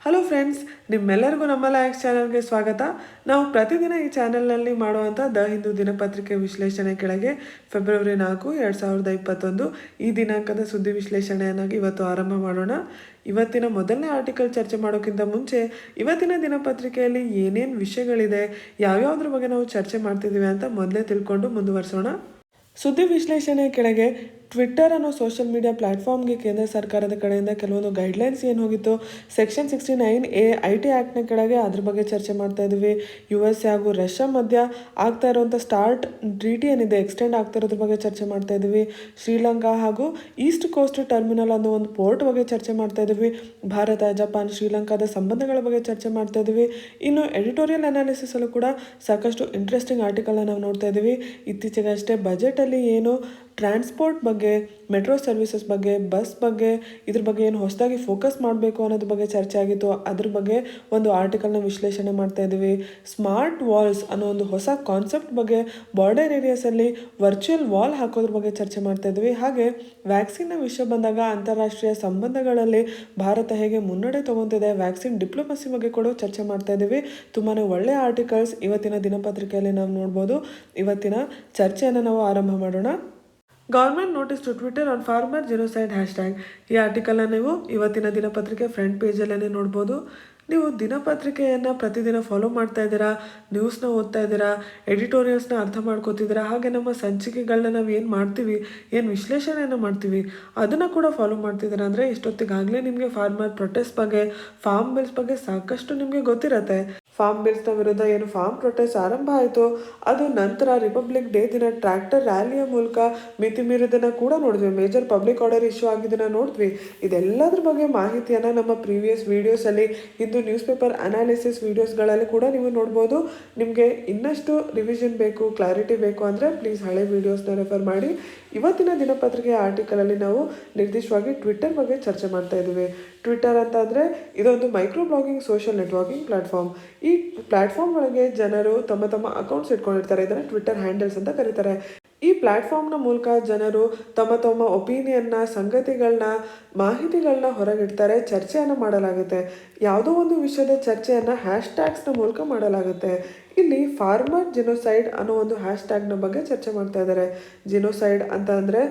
Hello friends, ನಿಮ್ಮೆಲ್ಲರಿಗೂ ನಮ್ಮ likes ಚಾನಲ್ಗೆ ಸ್ವಾಗತ. ನಾವು ಪ್ರತಿದಿನ ಈ ಚಾನಲ್ನಲ್ಲಿ ಮಾಡುವಂಥ ದ ಹಿಂದೂ ದಿನಪತ್ರಿಕೆ ವಿಶ್ಲೇಷಣೆ ಕೆಳಗೆ ಫೆಬ್ರವರಿ 4, 2021 ಈ ದಿನಾಂಕದ ಸುದ್ದಿ ವಿಶ್ಲೇಷಣೆಯನ್ನಾಗಿ ಇವತ್ತು ಆರಂಭ ಮಾಡೋಣ. ಇವತ್ತಿನ ಮೊದಲನೇ ಆರ್ಟಿಕಲ್ ಚರ್ಚೆ ಮಾಡೋಕ್ಕಿಂತ ಮುಂಚೆ ಇವತ್ತಿನ ದಿನಪತ್ರಿಕೆಯಲ್ಲಿ ಏನೇನು ವಿಷಯಗಳಿದೆ, ಯಾವ್ಯಾವ್ದ್ರ ಬಗ್ಗೆ ನಾವು ಚರ್ಚೆ ಮಾಡ್ತಿದ್ದೀವಿ ಅಂತ ಮೊದಲೇ ತಿಳ್ಕೊಂಡು ಮುಂದುವರಿಸೋಣ. ಸುದ್ದಿ ವಿಶ್ಲೇಷಣೆ ಕೆಳಗೆ ಟ್ವಿಟ್ಟರ್ ಅನ್ನೋ ಸೋಷಿಯಲ್ ಮೀಡಿಯಾ ಪ್ಲ್ಯಾಟ್ಫಾರ್ಮ್ಗೆ ಕೇಂದ್ರ ಸರ್ಕಾರದ ಕಡೆಯಿಂದ ಕೆಲವೊಂದು ಗೈಡ್ಲೈನ್ಸ್ ಏನು ಹೋಗಿತ್ತು, ಸೆಕ್ಷನ್ 69A IT ಆ್ಯಕ್ಟ್ನ ಕೆಳಗೆ ಅದ್ರ ಬಗ್ಗೆ ಚರ್ಚೆ ಮಾಡ್ತಾ ಇದ್ದೀವಿ. USA ಹಾಗೂ ರಷ್ಯಾ ಮಧ್ಯ ಆಗ್ತಾ ಇರುವಂಥ ಸ್ಟಾರ್ಟ್ ಟ್ರೀಟಿ ಏನಿದೆ ಎಕ್ಸ್ಟೆಂಡ್ ಆಗ್ತಾ ಇರೋದ್ರ ಬಗ್ಗೆ ಚರ್ಚೆ ಮಾಡ್ತಾ ಇದ್ದೀವಿ. ಶ್ರೀಲಂಕಾ ಹಾಗೂ ಈಸ್ಟ್ ಕೋಸ್ಟ್ ಟರ್ಮಿನಲ್ ಅನ್ನೋ ಒಂದು ಪೋರ್ಟ್ ಬಗ್ಗೆ ಚರ್ಚೆ ಮಾಡ್ತಾ ಇದ್ದೀವಿ. ಭಾರತ, ಜಪಾನ್, ಶ್ರೀಲಂಕಾದ ಸಂಬಂಧಗಳ ಬಗ್ಗೆ ಚರ್ಚೆ ಮಾಡ್ತಾ ಇದ್ದೀವಿ. ಇನ್ನು ಎಡಿಟೋರಿಯಲ್ ಅನಾಲಿಸಿಸಲ್ಲೂ ಕೂಡ ಸಾಕಷ್ಟು ಇಂಟ್ರೆಸ್ಟಿಂಗ್ ಆರ್ಟಿಕಲ್ನ ನಾವು ನೋಡ್ತಾ ಇದ್ದೀವಿ. ಇತ್ತೀಚೆಗೆ ಅಷ್ಟೇ ಬಜೆಟಲ್ಲಿ ಏನು ಟ್ರಾನ್ಸ್ಪೋರ್ಟ್ ಬಗ್ಗೆ, ಮೆಟ್ರೋ ಸರ್ವಿಸಸ್ ಬಗ್ಗೆ, ಬಸ್ ಬಗ್ಗೆ, ಇದ್ರ ಬಗ್ಗೆ ಏನು ಹೊಸದಾಗಿ ಫೋಕಸ್ ಮಾಡಬೇಕು ಅನ್ನೋದ್ರ ಬಗ್ಗೆ ಚರ್ಚೆ ಆಗಿತ್ತು. ಅದ್ರ ಬಗ್ಗೆ ಒಂದು ಆರ್ಟಿಕಲ್ನ ವಿಶ್ಲೇಷಣೆ ಮಾಡ್ತಾ ಇದ್ದೀವಿ. ಸ್ಮಾರ್ಟ್ ವಾಲ್ಸ್ ಅನ್ನೋ ಒಂದು ಹೊಸ ಕಾನ್ಸೆಪ್ಟ್ ಬಗ್ಗೆ, ಬಾರ್ಡರ್ ಏರಿಯಾಸಲ್ಲಿ ವರ್ಚುವಲ್ ವಾಲ್ ಹಾಕೋದ್ರ ಬಗ್ಗೆ ಚರ್ಚೆ ಮಾಡ್ತಾ ಇದ್ದೀವಿ. ಹಾಗೆ ವ್ಯಾಕ್ಸಿನ್ನ ವಿಷಯ ಬಂದಾಗ ಅಂತಾರಾಷ್ಟ್ರೀಯ ಸಂಬಂಧಗಳಲ್ಲಿ ಭಾರತ ಹೇಗೆ ಮುನ್ನಡೆ ತಗೊತಿದೆ, ವ್ಯಾಕ್ಸಿನ್ ಡಿಪ್ಲೊಮಸಿ ಬಗ್ಗೆ ಕೂಡ ಚರ್ಚೆ ಮಾಡ್ತಾ ಇದ್ದೀವಿ. ತುಂಬಾ ಒಳ್ಳೆಯ ಆರ್ಟಿಕಲ್ಸ್ ಇವತ್ತಿನ ದಿನಪತ್ರಿಕೆಯಲ್ಲಿ ನಾವು ನೋಡ್ಬೋದು. ಇವತ್ತಿನ ಚರ್ಚೆಯನ್ನು ನಾವು ಆರಂಭ ಮಾಡೋಣ. Government notice to Twitter on farmer genocide hashtag. ಈ ಆರ್ಟಿಕಲ್ನ ನೀವು ಇವತ್ತಿನ ದಿನಪತ್ರಿಕೆ ಫ್ರಂಟ್ ಪೇಜಲ್ಲೇ ನೋಡ್ಬೋದು. ನೀವು ದಿನಪತ್ರಿಕೆಯನ್ನು ಪ್ರತಿದಿನ ಫಾಲೋ ಮಾಡ್ತಾ ಇದ್ದೀರಾ, ನ್ಯೂಸ್ನ ಓದ್ತಾ ಇದ್ದೀರಾ, ಎಡಿಟೋರಿಯಲ್ಸ್ನ ಅರ್ಥ ಮಾಡ್ಕೋತಿದ್ದೀರಾ, ಹಾಗೆ ನಮ್ಮ ಸಂಚಿಕೆಗಳನ್ನ ನಾವು ಏನು ಮಾಡ್ತೀವಿ, ಏನು ವಿಶ್ಲೇಷಣೆಯನ್ನು ಮಾಡ್ತೀವಿ ಅದನ್ನು ಕೂಡ ಫಾಲೋ ಮಾಡ್ತಿದ್ದೀರಾ ಅಂದರೆ ಇಷ್ಟೊತ್ತಿಗಾಗಲೇ ನಿಮಗೆ ಫಾರ್ಮರ್ ಪ್ರೊಟೆಸ್ಟ್ ಬಗ್ಗೆ, ಫಾರ್ಮ್ ಬಿಲ್ಸ್ ಬಗ್ಗೆ ಸಾಕಷ್ಟು ನಿಮಗೆ ಗೊತ್ತಿರತ್ತೆ. ಫಾರ್ಮ್ ಬಿಲ್ಸ್ನ ವಿರುದ್ಧ ಏನು ಫಾರ್ಮ್ ಪ್ರೊಟೆಸ್ಟ್ ಆರಂಭ ಆಯಿತು, ಅದು ನಂತರ ರಿಪಬ್ಲಿಕ್ ಡೇ ದಿನ ಟ್ರ್ಯಾಕ್ಟರ್ ರ್ಯಾಲಿಯ ಮೂಲಕ ಮಿತಿ ಮೀರಿದ್ದನ್ನು ಕೂಡ ನೋಡಿದ್ವಿ. ಮೇಜರ್ ಪಬ್ಲಿಕ್ ಆರ್ಡರ್ ಇಶ್ಯೂ ಆಗಿದ್ದನ್ನು ನೋಡಿದ್ವಿ. ಇದೆಲ್ಲದ್ರ ಬಗ್ಗೆ ಮಾಹಿತಿಯನ್ನು ನಮ್ಮ ಪ್ರೀವಿಯಸ್ ವೀಡಿಯೋಸಲ್ಲಿ, ಹಿಂದೂ ನ್ಯೂಸ್ ಪೇಪರ್ ಅನಾಲಿಸಿಸ್ ವೀಡಿಯೋಸ್ಗಳಲ್ಲಿ ಕೂಡ ನೀವು ನೋಡ್ಬೋದು. ನಿಮಗೆ ಇನ್ನಷ್ಟು ರಿವಿಷನ್ ಬೇಕು, ಕ್ಲಾರಿಟಿ ಬೇಕು ಅಂದರೆ ಪ್ಲೀಸ್ ಹಳೆ ವೀಡಿಯೋಸ್ನ ರೆಫರ್ ಮಾಡಿ. ಇವತ್ತಿನ ದಿನಪತ್ರಿಕೆಯ ಆರ್ಟಿಕಲಲ್ಲಿ ನಾವು ನಿರ್ದಿಷ್ಟವಾಗಿ ಟ್ವಿಟ್ಟರ್ ಬಗ್ಗೆ ಚರ್ಚೆ ಮಾಡ್ತಾ ಇದ್ದೀವಿ. ಟ್ವಿಟ್ಟರ್ ಅಂತ ಅಂದರೆ ಇದೊಂದು micro blogging social networking platform. ಈ ಪ್ಲ್ಯಾಟ್ಫಾರ್ಮ್ ಒಳಗೆ ಜನರು ತಮ್ಮ ತಮ್ಮ ಅಕೌಂಟ್ಸ್ ಇಟ್ಕೊಂಡಿರ್ತಾರೆ. ಇದನ್ನು ಟ್ವಿಟ್ಟರ್ ಹ್ಯಾಂಡಲ್ಸ್ ಅಂತ ಕರೀತಾರೆ. ಈ ಪ್ಲ್ಯಾಟ್ಫಾರ್ಮ್ನ ಮೂಲಕ ಜನರು ತಮ್ಮ ತಮ್ಮ ಒಪಿನಿಯನ್ನ, ಸಂಗತಿಗಳನ್ನ, ಮಾಹಿತಿಗಳನ್ನ ಹೊರಗಿಡ್ತಾರೆ, ಚರ್ಚೆಯನ್ನು ಮಾಡಲಾಗುತ್ತೆ. ಯಾವುದೋ ಒಂದು ವಿಷಯದ ಚರ್ಚೆಯನ್ನು ಹ್ಯಾಶ್ಟ್ಯಾಗ್ಸ್ನ ಮೂಲಕ ಮಾಡಲಾಗುತ್ತೆ. ಇಲ್ಲಿ ಫಾರ್ಮರ್ ಜಿನೋಸೈಡ್ ಅನ್ನೋ ಒಂದು ಹ್ಯಾಶ್ಟ್ಯಾಗ್ನ ಬಗ್ಗೆ ಚರ್ಚೆ ಮಾಡ್ತಾ ಇದ್ದಾರೆ. ಜಿನೋಸೈಡ್ ಅಂತ ಅಂದರೆ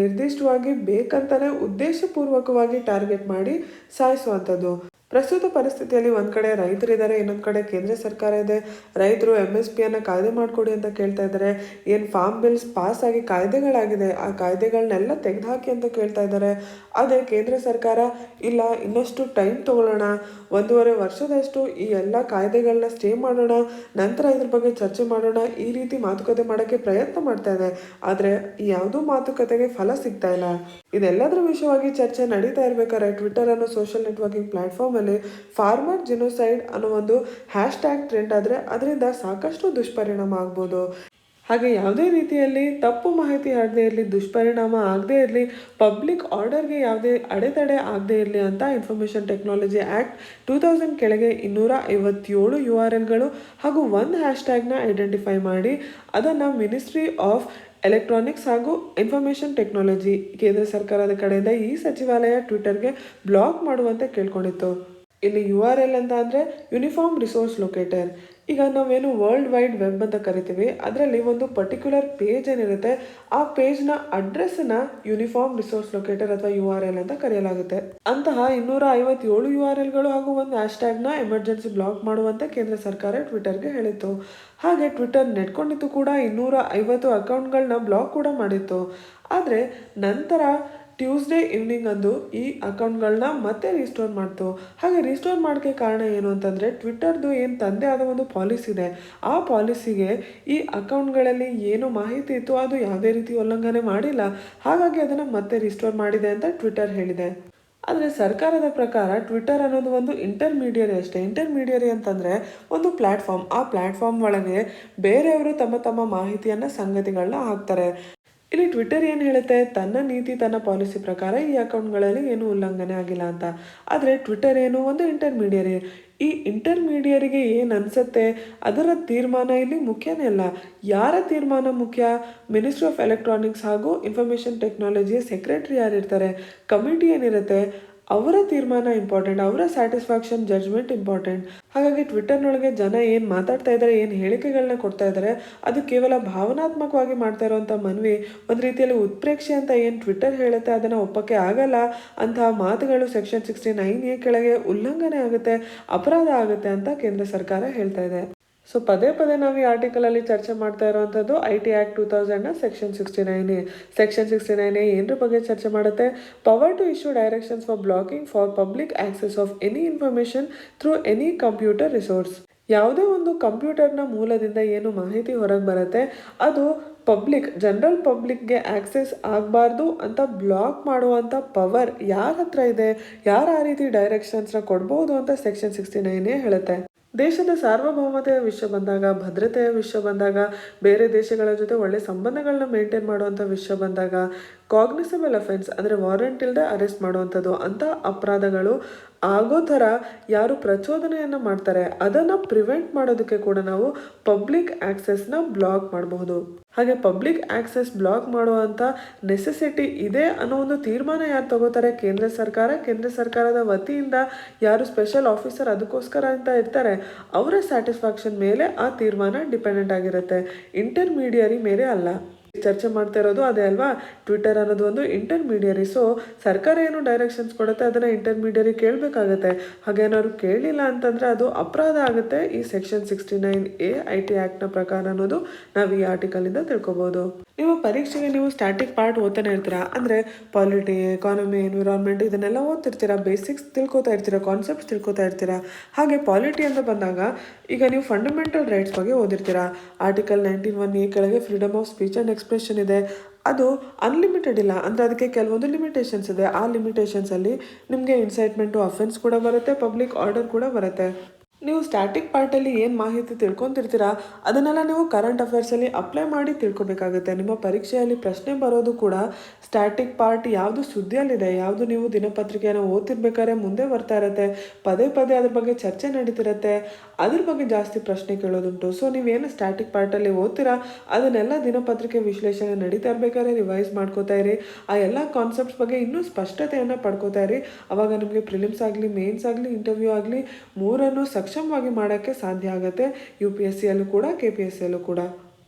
ನಿರ್ದಿಷ್ಟವಾಗಿ ಬೇಕಂತಲೇ ಉದ್ದೇಶಪೂರ್ವಕವಾಗಿ ಟಾರ್ಗೆಟ್ ಮಾಡಿ ಸಾಯಿಸುವಂಥದ್ದು. ಪ್ರಸ್ತುತ ಪರಿಸ್ಥಿತಿಯಲ್ಲಿ ಒಂದು ಕಡೆ ರೈತರಿದ್ದಾರೆ, ಇನ್ನೊಂದು ಕಡೆ ಕೇಂದ್ರ ಸರ್ಕಾರ ಇದೆ. ರೈತರು MSPಯನ್ನು ಕಾಯ್ದೆ ಮಾಡಿಕೊಡಿ ಅಂತ ಕೇಳ್ತಾ ಇದ್ದಾರೆ. ಏನು ಫಾರ್ಮ್ ಬಿಲ್ಸ್ ಪಾಸ್ ಆಗಿ ಕಾಯ್ದೆಗಳಾಗಿದೆ, ಆ ಕಾಯ್ದೆಗಳನ್ನೆಲ್ಲ ತೆಗೆದುಹಾಕಿ ಅಂತ ಕೇಳ್ತಾ ಇದ್ದಾರೆ. ಅದೇ ಕೇಂದ್ರ ಸರ್ಕಾರ ಇಲ್ಲ, ಇನ್ನಷ್ಟು ಟೈಮ್ ತೊಗೊಳ್ಳೋಣ, 1.5 ವರ್ಷದಷ್ಟು ಈ ಎಲ್ಲ ಕಾಯ್ದೆಗಳನ್ನ ಸ್ಟೇ ಮಾಡೋಣ, ನಂತರ ಇದ್ರ ಬಗ್ಗೆ ಚರ್ಚೆ ಮಾಡೋಣ, ಈ ರೀತಿ ಮಾತುಕತೆ ಮಾಡೋಕ್ಕೆ ಪ್ರಯತ್ನ ಮಾಡ್ತಾ ಇದೆ. ಆದರೆ ಯಾವುದೂ ಮಾತುಕತೆಗೆ ಫಲ ಸಿಗ್ತಾ ಇಲ್ಲ. ಇದೆಲ್ಲದರ ವಿಷಯವಾಗಿ ಚರ್ಚೆ ನಡೀತಾ ಇರಬೇಕಾದ್ರೆ ಟ್ವಿಟ್ಟರ್ ಅನ್ನೋ ಸೋಷಿಯಲ್ ನೆಟ್ವರ್ಕಿಂಗ್ ಪ್ಲ್ಯಾಟ್ಫಾರ್ಮಲ್ಲಿ ಫಾರ್ಮರ್ ಜಿನೋಸೈಡ್ ಅನ್ನೋ ಒಂದು ಹ್ಯಾಶ್ಟ್ಯಾಗ್ ಟ್ರೆಂಡ್ ಆದರೆ ಅದರಿಂದ ಸಾಕಷ್ಟು ದುಷ್ಪರಿಣಾಮ ಆಗ್ಬೋದು. ಹಾಗೆ ಯಾವುದೇ ರೀತಿಯಲ್ಲಿ ತಪ್ಪು ಮಾಹಿತಿ ಹರಡದೇ ಇರಲಿ, ದುಷ್ಪರಿಣಾಮ ಆಗದೇ ಇರಲಿ, ಪಬ್ಲಿಕ್ ಆರ್ಡರ್ಗೆ ಯಾವುದೇ ಅಡೆತಡೆ ಆಗದೇ ಇರಲಿ ಅಂತ ಇನ್ಫಾರ್ಮೇಷನ್ ಟೆಕ್ನಾಲಜಿ ಆ್ಯಕ್ಟ್ 2000 ಕೆಳಗೆ 257 URLಗಳು ಹಾಗೂ ಒಂದು ಹ್ಯಾಶ್ಟ್ಯಾಗ್ನ ಐಡೆಂಟಿಫೈ ಮಾಡಿ ಅದನ್ನು ಮಿನಿಸ್ಟ್ರಿ ಆಫ್ ಎಲೆಕ್ಟ್ರಾನಿಕ್ಸ್ ಹಾಗೂ ಇನ್ಫಾರ್ಮೇಷನ್ ಟೆಕ್ನಾಲಜಿ, ಕೇಂದ್ರ ಸರ್ಕಾರದ ಕಡೆಯಿಂದ ಈ ಸಚಿವಾಲಯ ಟ್ವಿಟ್ಟರ್ಗೆ ಬ್ಲಾಕ್ ಮಾಡುವಂತೆ ಕೇಳ್ಕೊಂಡಿತ್ತು. ಇಲ್ಲಿ URL ಅಂತ ಅಂದರೆ ಯೂನಿಫಾರ್ಮ್ ರಿಸೋರ್ಸ್ ಲೊಕೇಟರ್. ಈಗ ನಾವೇನು ವರ್ಲ್ಡ್ ವೈಡ್ ವೆಬ್ ಅಂತ ಕರಿತೀವಿ, ಅದರಲ್ಲಿ ಒಂದು ಪರ್ಟಿಕ್ಯುಲರ್ ಪೇಜ್ ಏನಿರುತ್ತೆ, ಆ ಪೇಜ್ನ ಅಡ್ರೆಸ್ಸನ್ನು ಯೂನಿಫಾರ್ಮ್ ರಿಸೋರ್ಸ್ ಲೊಕೇಟರ್ ಅಥವಾ URL ಅಂತ ಕರೆಯಲಾಗುತ್ತೆ. ಅಂತಹ 257 URLಗಳು ಹಾಗೂ ಒಂದು ಹ್ಯಾಶ್ಟ್ಯಾಗ್ನ ಎಮರ್ಜೆನ್ಸಿ ಬ್ಲಾಕ್ ಮಾಡುವಂತೆ ಕೇಂದ್ರ ಸರ್ಕಾರ ಟ್ವಿಟ್ಟರ್ಗೆ ಹೇಳಿತ್ತು. ಹಾಗೆ ಟ್ವಿಟ್ಟರ್ ನೆಟ್ಕೊಂಡಿತ್ತು ಕೂಡ 250 ಅಕೌಂಟ್ಗಳನ್ನ ಬ್ಲಾಕ್ ಕೂಡ ಮಾಡಿತ್ತು. ಆದರೆ ನಂತರ ಟ್ಯೂಸ್ಡೇ ಈವ್ನಿಂಗ್ ಅಂದು ಈ ಅಕೌಂಟ್ಗಳನ್ನ ಮತ್ತೆ ರೀಸ್ಟೋರ್ ಮಾಡ್ತು. ಹಾಗೆ ರೀಸ್ಟೋರ್ ಮಾಡೋಕ್ಕೆ ಕಾರಣ ಏನು ಅಂತಂದರೆ ಟ್ವಿಟ್ಟರ್ದು ಏನು ತಂದೆ ಆದ ಒಂದು ಪಾಲಿಸಿ ಇದೆ, ಆ ಪಾಲಿಸಿಗೆ ಈ ಅಕೌಂಟ್ಗಳಲ್ಲಿ ಏನು ಮಾಹಿತಿ ಇತ್ತು ಅದು ಯಾವುದೇ ರೀತಿ ಉಲ್ಲಂಘನೆ ಮಾಡಿಲ್ಲ, ಹಾಗಾಗಿ ಅದನ್ನು ಮತ್ತೆ ರೀಸ್ಟೋರ್ ಮಾಡಿದೆ ಅಂತ ಟ್ವಿಟ್ಟರ್ ಹೇಳಿದೆ. ಆದರೆ ಸರ್ಕಾರದ ಪ್ರಕಾರ ಟ್ವಿಟ್ಟರ್ ಅನ್ನೋದು ಒಂದು ಇಂಟರ್ಮೀಡಿಯರಿ ಅಷ್ಟೇ. ಇಂಟರ್ಮೀಡಿಯರಿ ಅಂತಂದರೆ ಒಂದು ಪ್ಲ್ಯಾಟ್ಫಾರ್ಮ್, ಆ ಪ್ಲ್ಯಾಟ್ಫಾರ್ಮ್ ಒಳಗೆ ಬೇರೆಯವರು ತಮ್ಮ ತಮ್ಮ ಮಾಹಿತಿಯನ್ನು, ಸಂಗತಿಗಳನ್ನ ಹಾಕ್ತಾರೆ. ಇಲ್ಲಿ ಟ್ವಿಟ್ಟರ್ ಏನು ಹೇಳುತ್ತೆ, ತನ್ನ ನೀತಿ, ತನ್ನ ಪಾಲಿಸಿ ಪ್ರಕಾರ ಈ ಅಕೌಂಟ್ಗಳಲ್ಲಿ ಏನೂ ಉಲ್ಲಂಘನೆ ಆಗಿಲ್ಲ ಅಂತ. ಆದರೆ ಟ್ವಿಟ್ಟರ್ ಏನು ಒಂದು ಇಂಟರ್ಮೀಡಿಯರಿ. ಈ ಇಂಟರ್ಮೀಡಿಯರಿಗೆ ಏನು ಅನಿಸುತ್ತೆ ಅದರ ತೀರ್ಮಾನ ಇಲ್ಲಿ ಮುಖ್ಯನೇ ಅಲ್ಲ. ಯಾರ ತೀರ್ಮಾನ ಮುಖ್ಯ? ಮಿನಿಸ್ಟ್ರಿ ಆಫ್ ಎಲೆಕ್ಟ್ರಾನಿಕ್ಸ್ ಹಾಗೂ ಇನ್ಫಾರ್ಮೇಷನ್ ಟೆಕ್ನಾಲಜಿಯ ಸೆಕ್ರೆಟರಿ ಯಾರಿರ್ತಾರೆ, ಕಮಿಟಿ ಏನಿರುತ್ತೆ, ಅವರ ತೀರ್ಮಾನ ಇಂಪಾರ್ಟೆಂಟ್, ಅವರ ಸ್ಯಾಟಿಸ್ಫ್ಯಾಕ್ಷನ್ ಜಡ್ಜ್ಮೆಂಟ್ ಇಂಪಾರ್ಟೆಂಟ್. ಹಾಗಾಗಿ ಟ್ವಿಟರ್ನೊಳಗೆ ಜನ ಏನು ಮಾತಾಡ್ತಾ ಇದ್ದಾರೆ, ಏನು ಹೇಳಿಕೆಗಳನ್ನ ಕೊಡ್ತಾ ಇದ್ದಾರೆ, ಅದು ಕೇವಲ ಭಾವನಾತ್ಮಕವಾಗಿ ಮಾಡ್ತಾ ಇರುವಂಥ ಮನವಿ, ಒಂದು ರೀತಿಯಲ್ಲಿ ಉತ್ಪ್ರೇಕ್ಷೆ ಅಂತ ಏನು ಟ್ವಿಟರ್ ಹೇಳುತ್ತೆ ಅದನ್ನು ಒಪ್ಪಕ್ಕೆ ಆಗಲ್ಲ ಅಂತಹ ಮಾತುಗಳು ಸೆಕ್ಷನ್ 69A ಕೆಳಗೆ ಉಲ್ಲಂಘನೆ ಆಗುತ್ತೆ, ಅಪರಾಧ ಆಗುತ್ತೆ ಅಂತ ಕೇಂದ್ರ ಸರ್ಕಾರ ಹೇಳ್ತಾ ಇದೆ. ಸೊ ಪದೇ ಪದೇ ನಾವು ಈ ಆರ್ಟಿಕಲಲ್ಲಿ ಚರ್ಚೆ ಮಾಡ್ತಾ ಇರುವಂಥದ್ದು IT Act 2000ನ ಸೆಕ್ಷನ್ 69A. ಸೆಕ್ಷನ್ 69A ಏನರ ಬಗ್ಗೆ ಚರ್ಚೆ ಮಾಡುತ್ತೆ? Power to issue directions for blocking for public access of any information through any computer resource. ಯಾವುದೇ ಒಂದು ಕಂಪ್ಯೂಟರ್ನ ಮೂಲದಿಂದ ಏನು ಮಾಹಿತಿ ಹೊರಗೆ ಬರುತ್ತೆ ಅದು ಜನರಲ್ ಪಬ್ಲಿಕ್ಗೆ ಆಕ್ಸೆಸ್ ಆಗಬಾರ್ದು ಅಂತ ಬ್ಲಾಕ್ ಮಾಡುವಂಥ ಪವರ್ ಯಾರ ಹತ್ರ ಇದೆ, ಯಾರು ಆ ರೀತಿ ಡೈರೆಕ್ಷನ್ಸ್ನ ಕೊಡ್ಬೋದು ಅಂತ ಸೆಕ್ಷನ್ 69A ಹೇಳುತ್ತೆ. ದೇಶದ ಸಾರ್ವಭೌಮತೆಯ ವಿಷಯ ಬಂದಾಗ, ಭದ್ರತೆಯ ವಿಷಯ ಬಂದಾಗ, ಬೇರೆ ದೇಶಗಳ ಜೊತೆ ಒಳ್ಳೆ ಸಂಬಂಧಗಳನ್ನ ಮೇಂಟೈನ್ ಮಾಡುವಂಥ ವಿಷಯ ಬಂದಾಗ, ಕಾಗ್ನಿಸಬಲ್ ಅಫೆನ್ಸ್ ಅಂದರೆ ವಾರೆಂಟ್ ಇಲ್ಲದೆ ಅರೆಸ್ಟ್ ಮಾಡುವಂಥದ್ದು ಅಂಥ ಅಪರಾಧಗಳು ಆಗೋ ಥರ ಯಾರು ಪ್ರಚೋದನೆಯನ್ನು ಮಾಡ್ತಾರೆ ಅದನ್ನು ಪ್ರಿವೆಂಟ್ ಮಾಡೋದಕ್ಕೆ ಕೂಡ ನಾವು ಪಬ್ಲಿಕ್ ಆಕ್ಸೆಸ್ನ ಬ್ಲಾಕ್ ಮಾಡಬಹುದು. ಹಾಗೆ ಪಬ್ಲಿಕ್ ಆಕ್ಸೆಸ್ ಬ್ಲಾಕ್ ಮಾಡುವಂಥ ನೆಸೆಸಿಟಿ ಇದೆ ಅನ್ನೋ ಒಂದು ತೀರ್ಮಾನ ಯಾರು ತಗೋತಾರೆ? ಕೇಂದ್ರ ಸರ್ಕಾರದ ವತಿಯಿಂದ ಯಾರು ಸ್ಪೆಷಲ್ ಆಫೀಸರ್ ಅದಕ್ಕೋಸ್ಕರ ಅಂತ ಇರ್ತಾರೆ ಅವರ ಸ್ಯಾಟಿಸ್ಫ್ಯಾಕ್ಷನ್ ಮೇಲೆ ಆ ತೀರ್ಮಾನ ಡಿಪೆಂಡೆಂಟ್ ಆಗಿರುತ್ತೆ, ಇಂಟರ್ಮೀಡಿಯರಿ ಮೇಲೆ ಅಲ್ಲ. ಚರ್ಚೆ ಮಾಡ್ತಾ ಇರೋದು ಅದೇ ಅಲ್ವಾ, ಟ್ವಿಟರ್ ಅನ್ನೋದು ಒಂದು ಇಂಟರ್ಮೀಡಿಯರಿ. ಸೊ ಸರ್ಕಾರ ಏನು ಡೈರೆಕ್ಷನ್ಸ್ ಕೊಡುತ್ತೆ ಅದನ್ನು ಇಂಟರ್ಮೀಡಿಯರಿ ಕೇಳಬೇಕಾಗತ್ತೆ. ಹಾಗೇನಾದ್ರು ಕೇಳಲಿಲ್ಲ ಅಂತಂದರೆ ಅದು ಅಪರಾಧ ಆಗುತ್ತೆ ಈ ಸೆಕ್ಷನ್ 69A IT ಆ್ಯಕ್ಟ್ನ ಪ್ರಕಾರ ಅನ್ನೋದು ನಾವು ಈ ಆರ್ಟಿಕಲಿಂದ ತಿಳ್ಕೊಬೋದು. ನೀವು ಪರೀಕ್ಷೆಗೆ ನೀವು ಸ್ಟ್ಯಾಟಿಕ್ ಪಾರ್ಟ್ ಓದ್ತಾನೆ ಇರ್ತೀರಾ, ಅಂದರೆ ಪಾಲಿಟಿ, ಎಕಾನಮಿ, ಎನ್ವಿರಾನ್ಮೆಂಟ್ ಇದನ್ನೆಲ್ಲ ಓದ್ತಿರ್ತೀರಾ, ಬೇಸಿಕ್ಸ್ ತಿಳ್ಕೊತಾ ಇರ್ತೀರಾ, ಕಾನ್ಸೆಪ್ಟ್ಸ್ ತಿಳ್ಕೊತಾ ಇರ್ತೀರಾ. ಹಾಗೆ ಪಾಲಿಟಿ ಅಂತ ಬಂದಾಗ ಈಗ ನೀವು ಫಂಡಮೆಂಟಲ್ ರೈಟ್ಸ್ ಬಗ್ಗೆ ಓದಿರ್ತೀರಾ. ಆರ್ಟಿಕಲ್ 91A ಕೆಳಗೆ freedom of speech and expression ಇದೆ. ಅದು ಅನ್ಲಿಮಿಟೆಡ್ ಇಲ್ಲ, ಅಂದರೆ ಅದಕ್ಕೆ ಕೆಲವೊಂದು ಲಿಮಿಟೇಷನ್ಸ್ ಇದೆ. ಆ ಲಿಮಿಟೇಷನ್ಸಲ್ಲಿ ನಿಮಗೆ ಇನ್ಸೈಟ್ಮೆಂಟು ಅಫೆನ್ಸ್ ಕೂಡ ಬರುತ್ತೆ, ಪಬ್ಲಿಕ್ ಆರ್ಡರ್ ಕೂಡ ಬರುತ್ತೆ. ನೀವು ಸ್ಟ್ಯಾಟಿಕ್ ಪಾರ್ಟಲ್ಲಿ ಏನು ಮಾಹಿತಿ ತಿಳ್ಕೊತಿರ್ತೀರಾ ಅದನ್ನೆಲ್ಲ ನೀವು ಕರೆಂಟ್ ಅಫೇರ್ಸಲ್ಲಿ ಅಪ್ಲೈ ಮಾಡಿ ತಿಳ್ಕೊಬೇಕಾಗುತ್ತೆ. ನಿಮ್ಮ ಪರೀಕ್ಷೆಯಲ್ಲಿ ಪ್ರಶ್ನೆ ಬರೋದು ಕೂಡ ಸ್ಟ್ಯಾಟಿಕ್ ಪಾರ್ಟ್ ಯಾವುದು ಸುದ್ದಿಯಲ್ಲಿದೆ, ಯಾವುದು ನೀವು ದಿನಪತ್ರಿಕೆಯನ್ನು ಓದ್ತಿರ್ಬೇಕಾದ್ರೆ ಮುಂದೆ ಬರ್ತಾ ಇರುತ್ತೆ, ಪದೇ ಪದೇ ಅದ್ರ ಬಗ್ಗೆ ಚರ್ಚೆ ನಡೀತಿರುತ್ತೆ, ಅದ್ರ ಬಗ್ಗೆ ಜಾಸ್ತಿ ಪ್ರಶ್ನೆ ಕೇಳೋದುಂಟು. ಸೊ ನೀವೇನು ಸ್ಟ್ಯಾಟಿಕ್ ಪಾರ್ಟಲ್ಲಿ ಓದ್ತೀರಾ ಅದನ್ನೆಲ್ಲ ದಿನಪತ್ರಿಕೆ ವಿಶ್ಲೇಷಣೆ ನಡೀತಾ ಇರಬೇಕಾದ್ರೆ ರಿವೈಸ್ ಮಾಡ್ಕೋತಾ ಇರಿ. ಆ ಎಲ್ಲ ಕಾನ್ಸೆಪ್ಟ್ಸ್ ಬಗ್ಗೆ ಇನ್ನೂ ಸ್ಪಷ್ಟತೆಯನ್ನು ಪಡ್ಕೋತಾ ಇರಿ. ಆವಾಗ ನಿಮಗೆ ಪ್ರಿಲಿಮ್ಸ್ ಆಗಲಿ, ಮೇನ್ಸ್ ಆಗಲಿ, ಇಂಟರ್ವ್ಯೂ ಆಗಲಿ ಮೂರನ್ನು ಸಕ್ಷಮವಾಗಿ ಮಾಡೋಕ್ಕೆ ಸಾಧ್ಯ ಆಗುತ್ತೆ. UPSCಯಲ್ಲೂ ಕೂಡ, KPSCಯಲ್ಲೂ ಕೂಡ.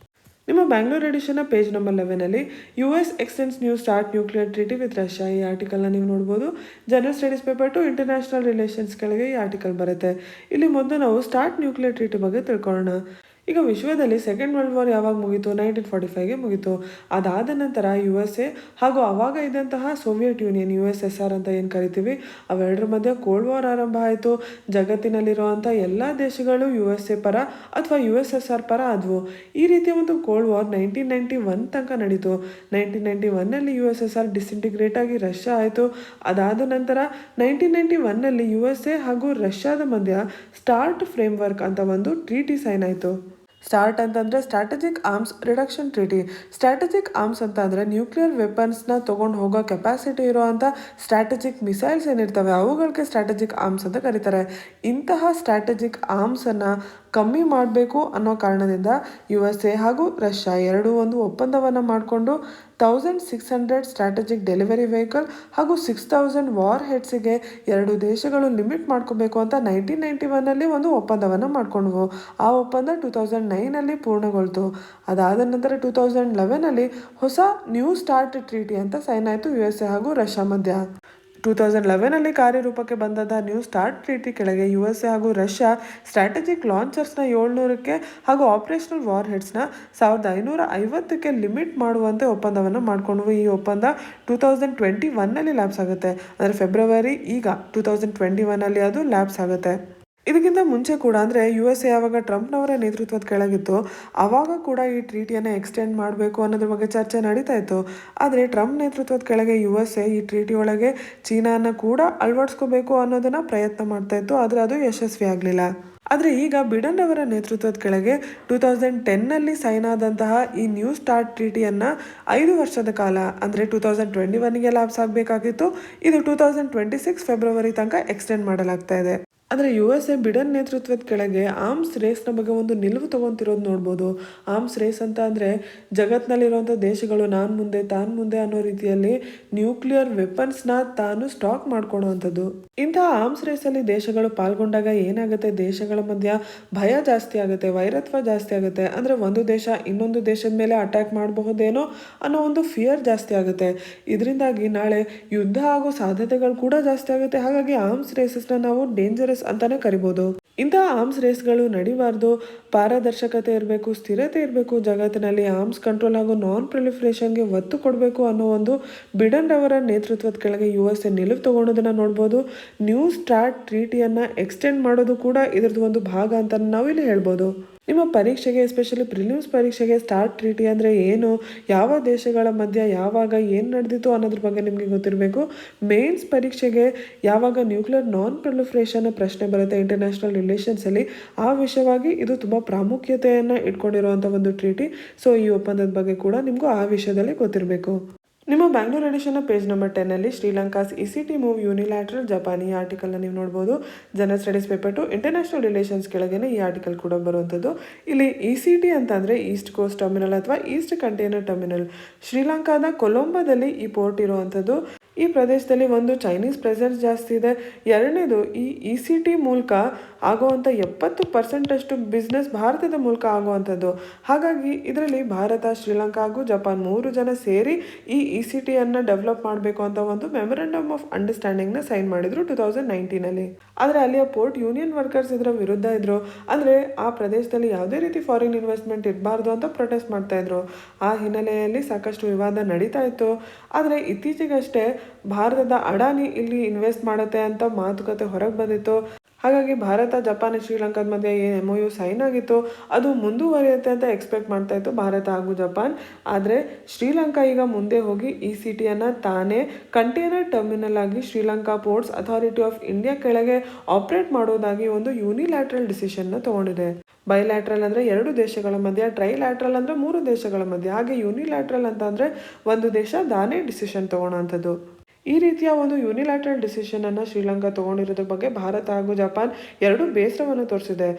ನಿಮ್ಮ ಬ್ಯಾಂಗ್ಳೂರ್ ಎಡಿಷನ್ನ ಪೇಜ್ ನಂಬರ್ 11ಅಲ್ಲಿ US extends new start nuclear treaty with Russia ಈ ಆರ್ಟಿಕಲ್ನ ನೀವು ನೋಡ್ಬೋದು. General studies paper two international relations ಕೆಳಗೆ ಈ ಆರ್ಟಿಕಲ್ ಬರುತ್ತೆ. ಇಲ್ಲಿ ಮೊದಲು ನಾವು ಸ್ಟಾರ್ಟ್ ನ್ಯೂಕ್ಲಿಯರ್ ಟ್ರೀಟಿ ಬಗ್ಗೆ ತಿಳ್ಕೊಳ್ಳೋಣ. ಈಗ ವಿಶ್ವದಲ್ಲಿ ಸೆಕೆಂಡ್ ವರ್ಲ್ಡ್ ವಾರ್ ಯಾವಾಗ ಮುಗೀತು? 1945ಗೆ ಮುಗೀತು. ಅದಾದ ನಂತರ USA ಹಾಗೂ ಆವಾಗ ಇದ್ದಂತಹ ಸೋವಿಯತ್ ಯೂನಿಯನ್ USSR ಅಂತ ಏನು ಕರಿತೀವಿ ಅವೆರಡರ ಮಧ್ಯೆ ಕೋಲ್ಡ್ ವಾರ್ ಆರಂಭ ಆಯಿತು. ಜಗತ್ತಿನಲ್ಲಿರುವಂಥ ಎಲ್ಲ ದೇಶಗಳು USA ಪರ ಅಥವಾ USSR ಪರ ಆದವು. ಈ ರೀತಿಯ ಒಂದು ಕೋಲ್ಡ್ ವಾರ್ 1991 ತನಕ ನಡೀತು. 1991ನಲ್ಲಿ USSR ಡಿಸ್ಇಂಟಿಗ್ರೇಟ್ ಆಗಿ ರಷ್ಯಾ ಆಯಿತು. ಅದಾದ ನಂತರ 1991ನಲ್ಲಿ USA ಹಾಗೂ ರಷ್ಯಾದ ಮಧ್ಯ ಸ್ಟಾರ್ಟ್ ಫ್ರೇಮ್ವರ್ಕ್ ಅಂತ ಒಂದು ಟ್ರೀಟಿ ಸೈನ್ ಆಯಿತು. ಸ್ಟಾರ್ಟ್ ಅಂತಂದರೆ strategic arms reduction treaty. Strategic arms ಅಂತ ಅಂದರೆ ನ್ಯೂಕ್ಲಿಯರ್ ವೆಪನ್ಸ್ನ ತೊಗೊಂಡು ಹೋಗೋ ಕೆಪಾಸಿಟಿ ಇರೋವಂಥ ಸ್ಟ್ರಾಟಜಿಕ್ ಮಿಸೈಲ್ಸ್ ಏನಿರ್ತವೆ ಅವುಗಳಿಗೆ ಸ್ಟ್ರಾಟಜಿಕ್ ಆರ್ಮ್ಸ್ ಅಂತ ಕರೀತಾರೆ. ಇಂತಹ ಸ್ಟ್ರಾಟಜಿಕ್ ಆರ್ಮ್ಸನ್ನು ಕಮ್ಮಿ ಮಾಡಬೇಕು ಅನ್ನೋ ಕಾರಣದಿಂದ USA ಹಾಗೂ ರಷ್ಯಾ ಎರಡೂ ಒಂದು ಒಪ್ಪಂದವನ್ನು ಮಾಡಿಕೊಂಡು 1600 ಸ್ಟ್ರಾಟಜಿಕ್ ಡೆಲಿವರಿ ವೆಹಿಕಲ್ ಹಾಗೂ 6000 ವಾರ್ ಹೆಡ್ಸಿಗೆ ಎರಡು ದೇಶಗಳು ಲಿಮಿಟ್ ಮಾಡ್ಕೋಬೇಕು ಅಂತ 1991ನಲ್ಲಿ ಒಂದು ಒಪ್ಪಂದವನ್ನು ಮಾಡಿಕೊಂಡ್ವು. ಆ ಒಪ್ಪಂದ 2009ನಲ್ಲಿ ಪೂರ್ಣಗೊಳ್ತು. ಅದಾದ ನಂತರ 2011ನಲ್ಲಿ ಹೊಸ ನ್ಯೂ ಸ್ಟಾರ್ಟ್ ಟ್ರೀಟಿ ಅಂತ ಸೈನ್ ಆಯಿತು USA ಹಾಗೂ ರಷ್ಯಾ ಮಧ್ಯ. 2011ನಲ್ಲಿ ಕಾರ್ಯರೂಪಕ್ಕೆ ಬಂದಂತಹ ನ್ಯೂ ಸ್ಟಾರ್ಟ್ ಟ್ರೀಟಿ ಕೆಳಗೆ USA ಹಾಗೂ ರಷ್ಯಾ ಸ್ಟ್ರಾಟಜಿಕ್ ಲಾಂಚರ್ಸ್ನ 700ಕ್ಕೆ ಹಾಗೂ ಆಪರೇಷನಲ್ ವಾರ್ ಹೆಡ್ಸ್ನ 1550ಕ್ಕೆ ಲಿಮಿಟ್ ಮಾಡುವಂತೆ ಒಪ್ಪಂದವನ್ನು ಮಾಡಿಕೊಂಡ್ವು. ಈ ಒಪ್ಪಂದ 2021ನಲ್ಲಿ ಲ್ಯಾಪ್ಸ್ ಆಗುತ್ತೆ, ಅಂದರೆ ಫೆಬ್ರವರಿ ಈಗ 2021ನಲ್ಲಿ ಅದು ಲ್ಯಾಪ್ಸ್ ಆಗುತ್ತೆ. ಇದಕ್ಕಿಂತ ಮುಂಚೆ ಕೂಡ ಅಂದರೆ USA ಯಾವಾಗ ಟ್ರಂಪ್ನವರ ನೇತೃತ್ವದ ಕೆಳಗಿತ್ತು ಆವಾಗ ಕೂಡ ಈ ಟ್ರೀಟಿಯನ್ನು ಎಕ್ಸ್ಟೆಂಡ್ ಮಾಡಬೇಕು ಅನ್ನೋದ್ರ ಬಗ್ಗೆ ಚರ್ಚೆ ನಡೀತಾ ಇತ್ತು. ಆದರೆ ಟ್ರಂಪ್ ನೇತೃತ್ವದ ಕೆಳಗೆ USA ಈ ಟ್ರೀಟಿ ಒಳಗೆ ಚೀನಾನ ಕೂಡ ಅಳವಡಿಸ್ಕೋಬೇಕು ಅನ್ನೋದನ್ನು ಪ್ರಯತ್ನ ಮಾಡ್ತಾ ಇತ್ತು, ಆದರೆ ಅದು ಯಶಸ್ವಿ ಆಗಲಿಲ್ಲ. ಆದರೆ ಈಗ ಬಿಡನ್ ಅವರ ನೇತೃತ್ವದ ಕೆಳಗೆ 2010ನಲ್ಲಿ ಸೈನ್ ಆದಂತಹ ಈ ನ್ಯೂ ಸ್ಟಾರ್ಟ್ ಟ್ರೀಟಿಯನ್ನು 5 ವರ್ಷದ ಕಾಲ ಅಂದರೆ 2021ಗೆ ಲ್ಯಾಪ್ಸ್ ಆಗಬೇಕಾಗಿತ್ತು, ಇದು 2026 ಫೆಬ್ರವರಿ ತನಕ ಎಕ್ಸ್ಟೆಂಡ್ ಮಾಡಲಾಗ್ತಾ ಇದೆ. ಆದರೆ USA ಬಿಡನ್ ನೇತೃತ್ವದ ಕೆಳಗೆ ಆರ್ಮ್ಸ್ ರೇಸ್ನ ಬಗ್ಗೆ ಒಂದು ನಿಲುವು ತಗೊಂತಿರೋದು ನೋಡ್ಬೋದು. ಆರ್ಮ್ಸ್ ರೇಸ್ ಅಂತ ಅಂದರೆ ಜಗತ್ತಿನಲ್ಲಿರುವಂಥ ದೇಶಗಳು ನಾನು ಮುಂದೆ ತಾನು ಮುಂದೆ ಅನ್ನೋ ರೀತಿಯಲ್ಲಿ ನ್ಯೂಕ್ಲಿಯರ್ ವೆಪನ್ಸ್ನ ತಾನು ಸ್ಟಾಕ್ ಮಾಡ್ಕೊಳ್ಳೋವಂಥದ್ದು. ಇಂತಹ ಆರ್ಮ್ಸ್ ರೇಸಲ್ಲಿ ದೇಶಗಳು ಪಾಲ್ಗೊಂಡಾಗ ಏನಾಗುತ್ತೆ, ದೇಶಗಳ ಮಧ್ಯ ಭಯ ಜಾಸ್ತಿ ಆಗುತ್ತೆ, ವೈರತ್ವ ಜಾಸ್ತಿ ಆಗುತ್ತೆ. ಅಂದರೆ ಒಂದು ದೇಶ ಇನ್ನೊಂದು ದೇಶದ ಮೇಲೆ ಅಟ್ಯಾಕ್ ಮಾಡಬಹುದೇನೋ ಅನ್ನೋ ಒಂದು ಫಿಯರ್ ಜಾಸ್ತಿ ಆಗುತ್ತೆ. ಇದರಿಂದಾಗಿ ನಾಳೆ ಯುದ್ಧ ಆಗೋ ಸಾಧ್ಯತೆಗಳು ಕೂಡ ಜಾಸ್ತಿ ಆಗುತ್ತೆ. ಹಾಗಾಗಿ ಆರ್ಮ್ಸ್ ರೇಸಸ್ನ ನಾವು ಡೇಂಜರಸ್ ಅಂತಾನೆ ಕರಿಬೋದು. ಇಂತಹ ಆರ್ಮ್ಸ್ ರೇಸ್ಗಳು ನಡಿಬಾರ್ದು. ಪಾರದರ್ಶಕತೆ ಇರಬೇಕು, ಸ್ಥಿರತೆ ಇರಬೇಕು, ಜಗತ್ತಿನಲ್ಲಿ ಆರ್ಮ್ಸ್ ಕಂಟ್ರೋಲ್ ಹಾಗೂ ನಾನ್ ಪ್ರೊಲಿಫರೇಷನ್ಗೆ ಒತ್ತು ಕೊಡಬೇಕು ಅನ್ನೋ ಒಂದು ಬಿಡನ್ ಅವರ ನೇತೃತ್ವದ ಕೆಳಗೆ USA ನಿಲುವು ತಗೊಳೋದನ್ನ ನೋಡ್ಬೋದು. ನ್ಯೂ ಸ್ಟಾರ್ಟ್ ಟ್ರೀಟಿಯನ್ನು ಎಕ್ಸ್ಟೆಂಡ್ ಮಾಡೋದು ಕೂಡ ಇದರದ್ದು ಒಂದು ಭಾಗ ಅಂತ ನಾವು ಇಲ್ಲಿ ಹೇಳ್ಬೋದು. ನಿಮ್ಮ ಪರೀಕ್ಷೆಗೆ, ಎಸ್ಪೆಷಲಿ ಪ್ರಿಲಿಮ್ಸ್ ಪರೀಕ್ಷೆಗೆ ಸ್ಟಾರ್ಟ್ ಟ್ರೀಟಿ ಅಂದರೆ ಏನು, ಯಾವ ದೇಶಗಳ ಮಧ್ಯೆ ಯಾವಾಗ ಏನು ನಡೆದಿತ್ತು ಅನ್ನೋದ್ರ ಬಗ್ಗೆ ನಿಮಗೆ ಗೊತ್ತಿರಬೇಕು. ಮೇನ್ಸ್ ಪರೀಕ್ಷೆಗೆ ಯಾವಾಗ ನ್ಯೂಕ್ಲಿಯರ್ ನಾನ್ ಪ್ರೊಲಿಫರೇಷನ್ ಪ್ರಶ್ನೆ ಬರುತ್ತೆ ಇಂಟರ್ನ್ಯಾಷನಲ್ ರಿಲೇಷನ್ಸಲ್ಲಿ, ಆ ವಿಷಯವಾಗಿ ಇದು ತುಂಬ ಪ್ರಾಮುಖ್ಯತೆಯನ್ನು ಇಟ್ಕೊಂಡಿರುವಂಥ ಒಂದು ಟ್ರೀಟಿ. ಸೊ ಈ ಒಪ್ಪಂದದ ಬಗ್ಗೆ ಕೂಡ ನಿಮಗೂ ಆ ವಿಷಯದಲ್ಲಿ ಗೊತ್ತಿರಬೇಕು. ನಿಮ್ಮ ಬ್ಯಾಂಗ್ಳೂರ್ ಎಡಿಷನ್ನ page number 10 Sri Lanka's ECT move unilateral Japan, ಈ ಆರ್ಟಿಕಲ್ನ ನೀವು ನೋಡ್ಬೋದು. General studies paper 2 international relations ಕೆಳಗೇನೆ ಈ ಆರ್ಟಿಕಲ್ ಕೂಡ ಬರುವಂಥದ್ದು. ಇಲ್ಲಿ ECT ಅಂತಂದರೆ ಈಸ್ಟ್ ಕೋಸ್ಟ್ ಟರ್ಮಿನಲ್ ಅಥವಾ ಈಸ್ಟ್ ಕಂಟೈನರ್ ಟರ್ಮಿನಲ್. ಶ್ರೀಲಂಕಾದ ಕೊಲಂಬೋದಲ್ಲಿ ಈ ಪೋರ್ಟ್ ಇರುವಂಥದ್ದು. ಈ ಪ್ರದೇಶದಲ್ಲಿ ಒಂದು ಚೈನೀಸ್ ಪ್ರೆಸೆನ್ಸ್ ಜಾಸ್ತಿ ಇದೆ. ಎರಡನೇದು, ಈ ECT ಮೂಲಕ ಆಗುವಂಥ 70% ಬಿಸ್ನೆಸ್ ಭಾರತದ ಮೂಲಕ ಆಗುವಂಥದ್ದು. ಹಾಗಾಗಿ ಇದರಲ್ಲಿ ಭಾರತ, ಶ್ರೀಲಂಕಾ ಹಾಗೂ ಜಪಾನ್ 3 ಜನ ಸೇರಿ ಈ ECTಯನ್ನು ಡೆವಲಪ್ ಮಾಡಬೇಕು ಅಂತ ಒಂದು ಮೆಮೊರಂಡಮ್ ಆಫ್ ಅಂಡರ್ಸ್ಟ್ಯಾಂಡಿಂಗ್ನ ಸೈನ್ ಮಾಡಿದ್ರು 2019. ಆದರೆ ಅಲ್ಲಿಯ ಪೋರ್ಟ್ ಯೂನಿಯನ್ ವರ್ಕರ್ಸ್ ಇದರ ವಿರುದ್ಧ ಇದ್ರು. ಅಂದರೆ ಆ ಪ್ರದೇಶದಲ್ಲಿ ಯಾವುದೇ ರೀತಿ ಫಾರಿನ್ ಇನ್ವೆಸ್ಟ್ಮೆಂಟ್ ಇರಬಾರ್ದು ಅಂತ ಪ್ರೊಟೆಸ್ಟ್ ಮಾಡ್ತಾ ಇದ್ರು. ಆ ಹಿನ್ನೆಲೆಯಲ್ಲಿ ಸಾಕಷ್ಟು ವಿವಾದ ನಡೀತಾ ಇತ್ತು. ಆದರೆ ಇತ್ತೀಚೆಗಷ್ಟೇ ಭಾರತದ ಅಡಾನಿ ಇಲ್ಲಿ ಇನ್ವೆಸ್ಟ್ ಮಾಡುತ್ತೆ ಅಂತ ಮಾತುಕತೆ ಹೊರಗೆ ಬಂದಿತ್ತು. ಹಾಗಾಗಿ ಭಾರತ, ಜಪಾನ್, ಶ್ರೀಲಂಕಾದ ಮಧ್ಯೆ ಏನು MOU ಸೈನ್ ಆಗಿತ್ತು ಅದು ಮುಂದುವರಿಯುತ್ತೆ ಅಂತ ಎಕ್ಸ್ಪೆಕ್ಟ್ ಮಾಡ್ತಾ ಇತ್ತು ಭಾರತ ಹಾಗೂ ಜಪಾನ್. ಆದರೆ ಶ್ರೀಲಂಕಾ ಈಗ ಮುಂದೆ ಹೋಗಿ ECTಯನ್ನು ತಾನೇ ಕಂಟೈನರ್ ಟರ್ಮಿನಲ್ ಆಗಿ Sri Lanka ports authority of India ಕೆಳಗೆ ಆಪರೇಟ್ ಮಾಡೋದಾಗಿ ಒಂದು ಯೂನಿಲ್ಯಾಟ್ರಲ್ ಡಿಸಿಷನ್ನ ತಗೊಂಡಿದೆ. ಬೈಲ್ಯಾಟ್ರಲ್ ಅಂದರೆ 2 ದೇಶಗಳ ಮಧ್ಯೆ, ಟ್ರೈಲ್ಯಾಟ್ರಲ್ ಅಂದರೆ 3 ದೇಶಗಳ ಮಧ್ಯೆ, ಹಾಗೆ ಯೂನಿಲ್ಯಾಟ್ರಲ್ ಅಂತ ಅಂದರೆ ಒಂದು ದೇಶ ತಾನೇ ಡಿಸಿಷನ್ ತಗೊಳ್ಳೋವಂಥದ್ದು. ಈ ರೀತಿಯ ಒಂದು ಯೂನಿಲ್ಯಾಟ್ರಲ್ ಡಿಸಿಷನನ್ನು ಶ್ರೀಲಂಕಾ ತೊಗೊಂಡಿರೋದ್ರ ಬಗ್ಗೆ ಭಾರತ ಹಾಗೂ ಜಪಾನ್ ಎರಡೂ ಬೇಸರವನ್ನು ತೋರಿಸಿದೆ.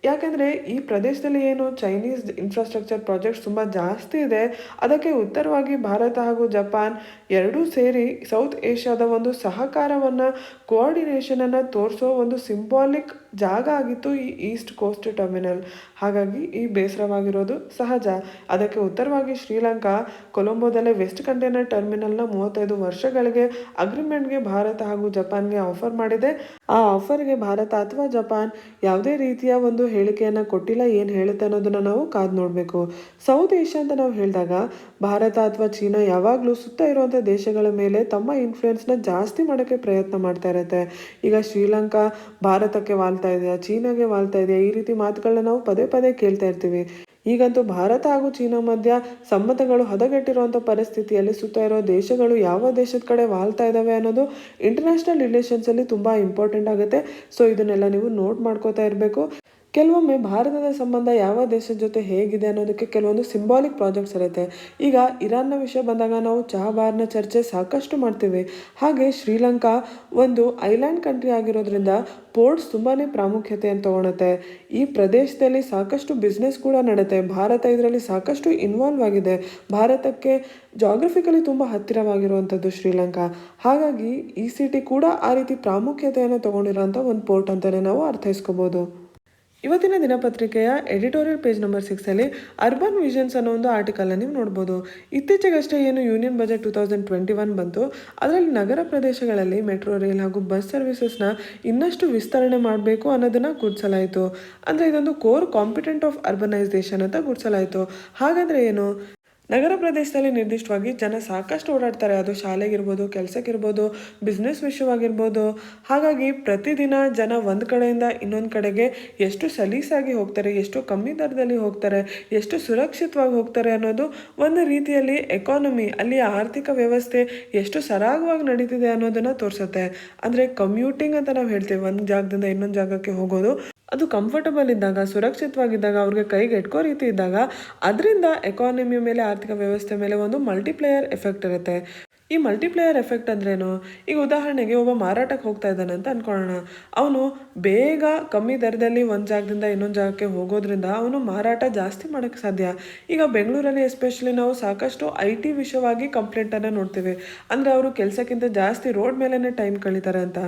ಯಾಕೆಂದರೆ ಈ ಪ್ರದೇಶದಲ್ಲಿ ಏನು ಚೈನೀಸ್ ಇನ್ಫ್ರಾಸ್ಟ್ರಕ್ಚರ್ ಪ್ರಾಜೆಕ್ಟ್ಸ್ ತುಂಬ ಜಾಸ್ತಿ ಇದೆ, ಅದಕ್ಕೆ ಉತ್ತರವಾಗಿ ಭಾರತ ಹಾಗೂ ಜಪಾನ್ ಎರಡೂ ಸೇರಿ ಸೌತ್ ಏಷ್ಯಾದ ಒಂದು ಸಹಕಾರವನ್ನು, ಕೋಆರ್ಡಿನೇಷನನ್ನು ತೋರಿಸೋ ಒಂದು ಸಿಂಬಾಲಿಕ್ ಜಾಗ ಆಗಿತ್ತು ಈ ಈಸ್ಟ್ ಕೋಸ್ಟ್ ಟರ್ಮಿನಲ್. ಹಾಗಾಗಿ ಈ ಬೇಸರವಾಗಿರೋದು ಸಹಜ. ಅದಕ್ಕೆ ಉತ್ತರವಾಗಿ ಶ್ರೀಲಂಕಾ ಕೊಲಂಬೋದಲ್ಲೇ ವೆಸ್ಟ್ ಕಂಟೈನರ್ ಟರ್ಮಿನಲ್ನ 35 ವರ್ಷಗಳಿಗೆ ಅಗ್ರಿಮೆಂಟ್ಗೆ ಭಾರತ ಹಾಗೂ ಜಪಾನ್ಗೆ ಆಫರ್ ಮಾಡಿದೆ. ಆ ಆಫರ್ಗೆ ಭಾರತ ಅಥವಾ ಜಪಾನ್ ಯಾವುದೇ ರೀತಿಯ ಒಂದು ಹೇಳಿಕೆಯನ್ನು ಕೊಟ್ಟಿಲ್ಲ. ಏನು ಹೇಳುತ್ತೆ ಅನ್ನೋದನ್ನು ನಾವು ಕಾದು ನೋಡಬೇಕು. ಸೌತ್ ಏಷ್ಯಾ ಅಂತ ನಾವು ಹೇಳಿದಾಗ ಭಾರತ ಅಥವಾ ಚೀನಾ ಯಾವಾಗಲೂ ಸುತ್ತ ಇರುವಂಥ ದೇಶಗಳ ಮೇಲೆ ತಮ್ಮ ಇನ್ಫ್ಲೂಯೆನ್ಸ್ನ ಜಾಸ್ತಿ ಮಾಡೋಕ್ಕೆ ಪ್ರಯತ್ನ ಮಾಡ್ತಾ ಇರುತ್ತೆ. ಈಗ ಶ್ರೀಲಂಕಾ ಭಾರತಕ್ಕೆ ವಾಲ್ತಾ ಇದೆಯಾ, ಚೀನಾಗೆ ವಾಲ್ತಾ ಇದೆಯಾ, ಈ ರೀತಿ ಮಾತುಗಳನ್ನ ನಾವು ಪದೇ ಪದೇ ಕೇಳ್ತಾ ಇರ್ತೀವಿ. ಈಗಂತೂ ಭಾರತ ಹಾಗೂ ಚೀನಾ ಮಧ್ಯ ಸಂಬಂಧಗಳು ಹದಗೆಟ್ಟಿರುವಂಥ ಪರಿಸ್ಥಿತಿಯಲ್ಲಿ ಸುತ್ತ ಇರೋ ದೇಶಗಳು ಯಾವ ದೇಶದ ಕಡೆ ವಾಲ್ತಾ ಇದ್ದಾವೆ ಅನ್ನೋದು ಇಂಟರ್ನ್ಯಾಷನಲ್ ರಿಲೇಷನ್ಸಲ್ಲಿ ತುಂಬ ಇಂಪಾರ್ಟೆಂಟ್ ಆಗುತ್ತೆ. ಸೊ ಇದನ್ನೆಲ್ಲ ನೀವು ನೋಟ್ ಮಾಡ್ಕೋತಾ ಇರಬೇಕು. ಕೆಲವೊಮ್ಮೆ ಭಾರತದ ಸಂಬಂಧ ಯಾವ ದೇಶದ ಜೊತೆ ಹೇಗಿದೆ ಅನ್ನೋದಕ್ಕೆ ಕೆಲವೊಂದು ಸಿಂಬಾಲಿಕ್ ಪ್ರಾಜೆಕ್ಟ್ಸ್ ಇರುತ್ತೆ. ಈಗ ಇರಾನ್ನ ವಿಷಯ ಬಂದಾಗ ನಾವು ಚಹಬಾರ್ನ ಚರ್ಚೆ ಸಾಕಷ್ಟು ಮಾಡ್ತೀವಿ. ಹಾಗೆ ಶ್ರೀಲಂಕಾ ಒಂದು ಐಲ್ಯಾಂಡ್ ಕಂಟ್ರಿ ಆಗಿರೋದ್ರಿಂದ ಪೋರ್ಟ್ಸ್ ತುಂಬಾ ಪ್ರಾಮುಖ್ಯತೆಯನ್ನು ತಗೊಳುತ್ತೆ. ಈ ಪ್ರದೇಶದಲ್ಲಿ ಸಾಕಷ್ಟು ಬಿಸ್ನೆಸ್ ಕೂಡ ನಡೆಯುತ್ತೆ. ಭಾರತ ಇದರಲ್ಲಿ ಸಾಕಷ್ಟು ಇನ್ವಾಲ್ವ್ ಆಗಿದೆ. ಭಾರತಕ್ಕೆ ಜಾಗ್ರಫಿಕಲಿ ತುಂಬ ಹತ್ತಿರವಾಗಿರುವಂಥದ್ದು ಶ್ರೀಲಂಕಾ. ಹಾಗಾಗಿ ECT ಕೂಡ ಆ ರೀತಿ ಪ್ರಾಮುಖ್ಯತೆಯನ್ನು ತಗೊಂಡಿರೋಂಥ ಒಂದು ಪೋರ್ಟ್ ಅಂತಲೇ ನಾವು ಅರ್ಥೈಸ್ಕೋಬೋದು. ಇವತ್ತಿನ ದಿನಪತ್ರಿಕೆಯ editorial page number 6 urban visions ಅನ್ನೋ ಒಂದು ಆರ್ಟಿಕಲ್ನ ನೀವು ನೋಡ್ಬೋದು. ಇತ್ತೀಚೆಗಷ್ಟೇ ಏನು ಯೂನಿಯನ್ ಬಜೆಟ್ 2021 ಬಂತು, ಅದರಲ್ಲಿ ನಗರ ಪ್ರದೇಶಗಳಲ್ಲಿ ಮೆಟ್ರೋ ರೈಲ್ ಹಾಗೂ ಬಸ್ ಸರ್ವಿಸಸ್ನ ಇನ್ನಷ್ಟು ವಿಸ್ತರಣೆ ಮಾಡಬೇಕು ಅನ್ನೋದನ್ನು ಗುರುತಿಸಲಾಯಿತು. ಅಂದರೆ ಇದೊಂದು ಕೋರ್ ಕಾಂಪಿಟೆಂಟ್ ಆಫ್ ಅರ್ಬನೈಸೇಷನ್ ಅಂತ ಗುರುತಿಸಲಾಯಿತು. ಹಾಗಾದರೆ ಏನು? ನಗರ ಪ್ರದೇಶದಲ್ಲಿ ನಿರ್ದಿಷ್ಟವಾಗಿ ಜನ ಸಾಕಷ್ಟು ಓಡಾಡ್ತಾರೆ. ಅದು ಶಾಲೆಗಿರ್ಬೋದು, ಕೆಲಸಕ್ಕಿರ್ಬೋದು, ಬಿಸ್ನೆಸ್ ವಿಷಯವಾಗಿರ್ಬೋದು. ಹಾಗಾಗಿ ಪ್ರತಿದಿನ ಜನ ಒಂದು ಕಡೆಯಿಂದ ಇನ್ನೊಂದು ಕಡೆಗೆ ಎಷ್ಟು ಸಲೀಸಾಗಿ ಹೋಗ್ತಾರೆ, ಎಷ್ಟು ಕಮ್ಮಿ ದರದಲ್ಲಿ ಹೋಗ್ತಾರೆ, ಎಷ್ಟು ಸುರಕ್ಷಿತವಾಗಿ ಹೋಗ್ತಾರೆ ಅನ್ನೋದು ಒಂದು ರೀತಿಯಲ್ಲಿ ಎಕಾನಮಿ, ಅಲ್ಲಿಯ ಆರ್ಥಿಕ ವ್ಯವಸ್ಥೆ ಎಷ್ಟು ಸರಾಗವಾಗಿ ನಡೀತಿದೆ ಅನ್ನೋದನ್ನು ತೋರಿಸುತ್ತೆ. ಅಂದರೆ ಕಮ್ಯೂಟಿಂಗ್ ಅಂತ ನಾವು ಹೇಳ್ತೀವಿ, ಒಂದು ಜಾಗದಿಂದ ಇನ್ನೊಂದು ಜಾಗಕ್ಕೆ ಹೋಗೋದು. ಅದು ಕಂಫರ್ಟಬಲ್ ಇದ್ದಾಗ, ಸುರಕ್ಷಿತವಾಗಿದ್ದಾಗ, ಅವ್ರಿಗೆ ಕೈಗೆ ಎಟ್ಕೋ ರೀತಿ ಇದ್ದಾಗ ಅದರಿಂದ ಎಕಾನಮಿ ಮೇಲೆ, ಆರ್ಥಿಕ ವ್ಯವಸ್ಥೆ ಮೇಲೆ ಒಂದು ಮಲ್ಟಿಪ್ಲೇಯರ್ ಎಫೆಕ್ಟ್ ಇರುತ್ತೆ. ಈ ಮಲ್ಟಿಪ್ಲೇಯರ್ ಎಫೆಕ್ಟ್ ಅಂದ್ರೇನು? ಈಗ ಉದಾಹರಣೆಗೆ ಒಬ್ಬ ಮಾರಾಟಕ್ಕೆ ಹೋಗ್ತಾ ಇದ್ದಾನೆ ಅಂತ ಅನ್ಕೊಳ್ಳೋಣ. ಅವನು ಬೇಗ ಕಮ್ಮಿ ದರದಲ್ಲಿ ಒಂದು ಜಾಗದಿಂದ ಇನ್ನೊಂದು ಜಾಗಕ್ಕೆ ಹೋಗೋದ್ರಿಂದ ಅವನು ಮಾರಾಟ ಜಾಸ್ತಿ ಮಾಡೋಕ್ಕೆ ಸಾಧ್ಯ. ಈಗ ಬೆಂಗಳೂರಲ್ಲಿ ಎಸ್ಪೆಷಲಿ ನಾವು ಸಾಕಷ್ಟು IT ವಿಷಯವಾಗಿ ಕಂಪ್ಲೇಂಟನ್ನು ನೋಡ್ತೀವಿ. ಅಂದರೆ ಅವರು ಕೆಲಸಕ್ಕಿಂತ ಜಾಸ್ತಿ ರೋಡ್ ಮೇಲೇ ಟೈಮ್ ಕಳೀತಾರೆ ಅಂತ.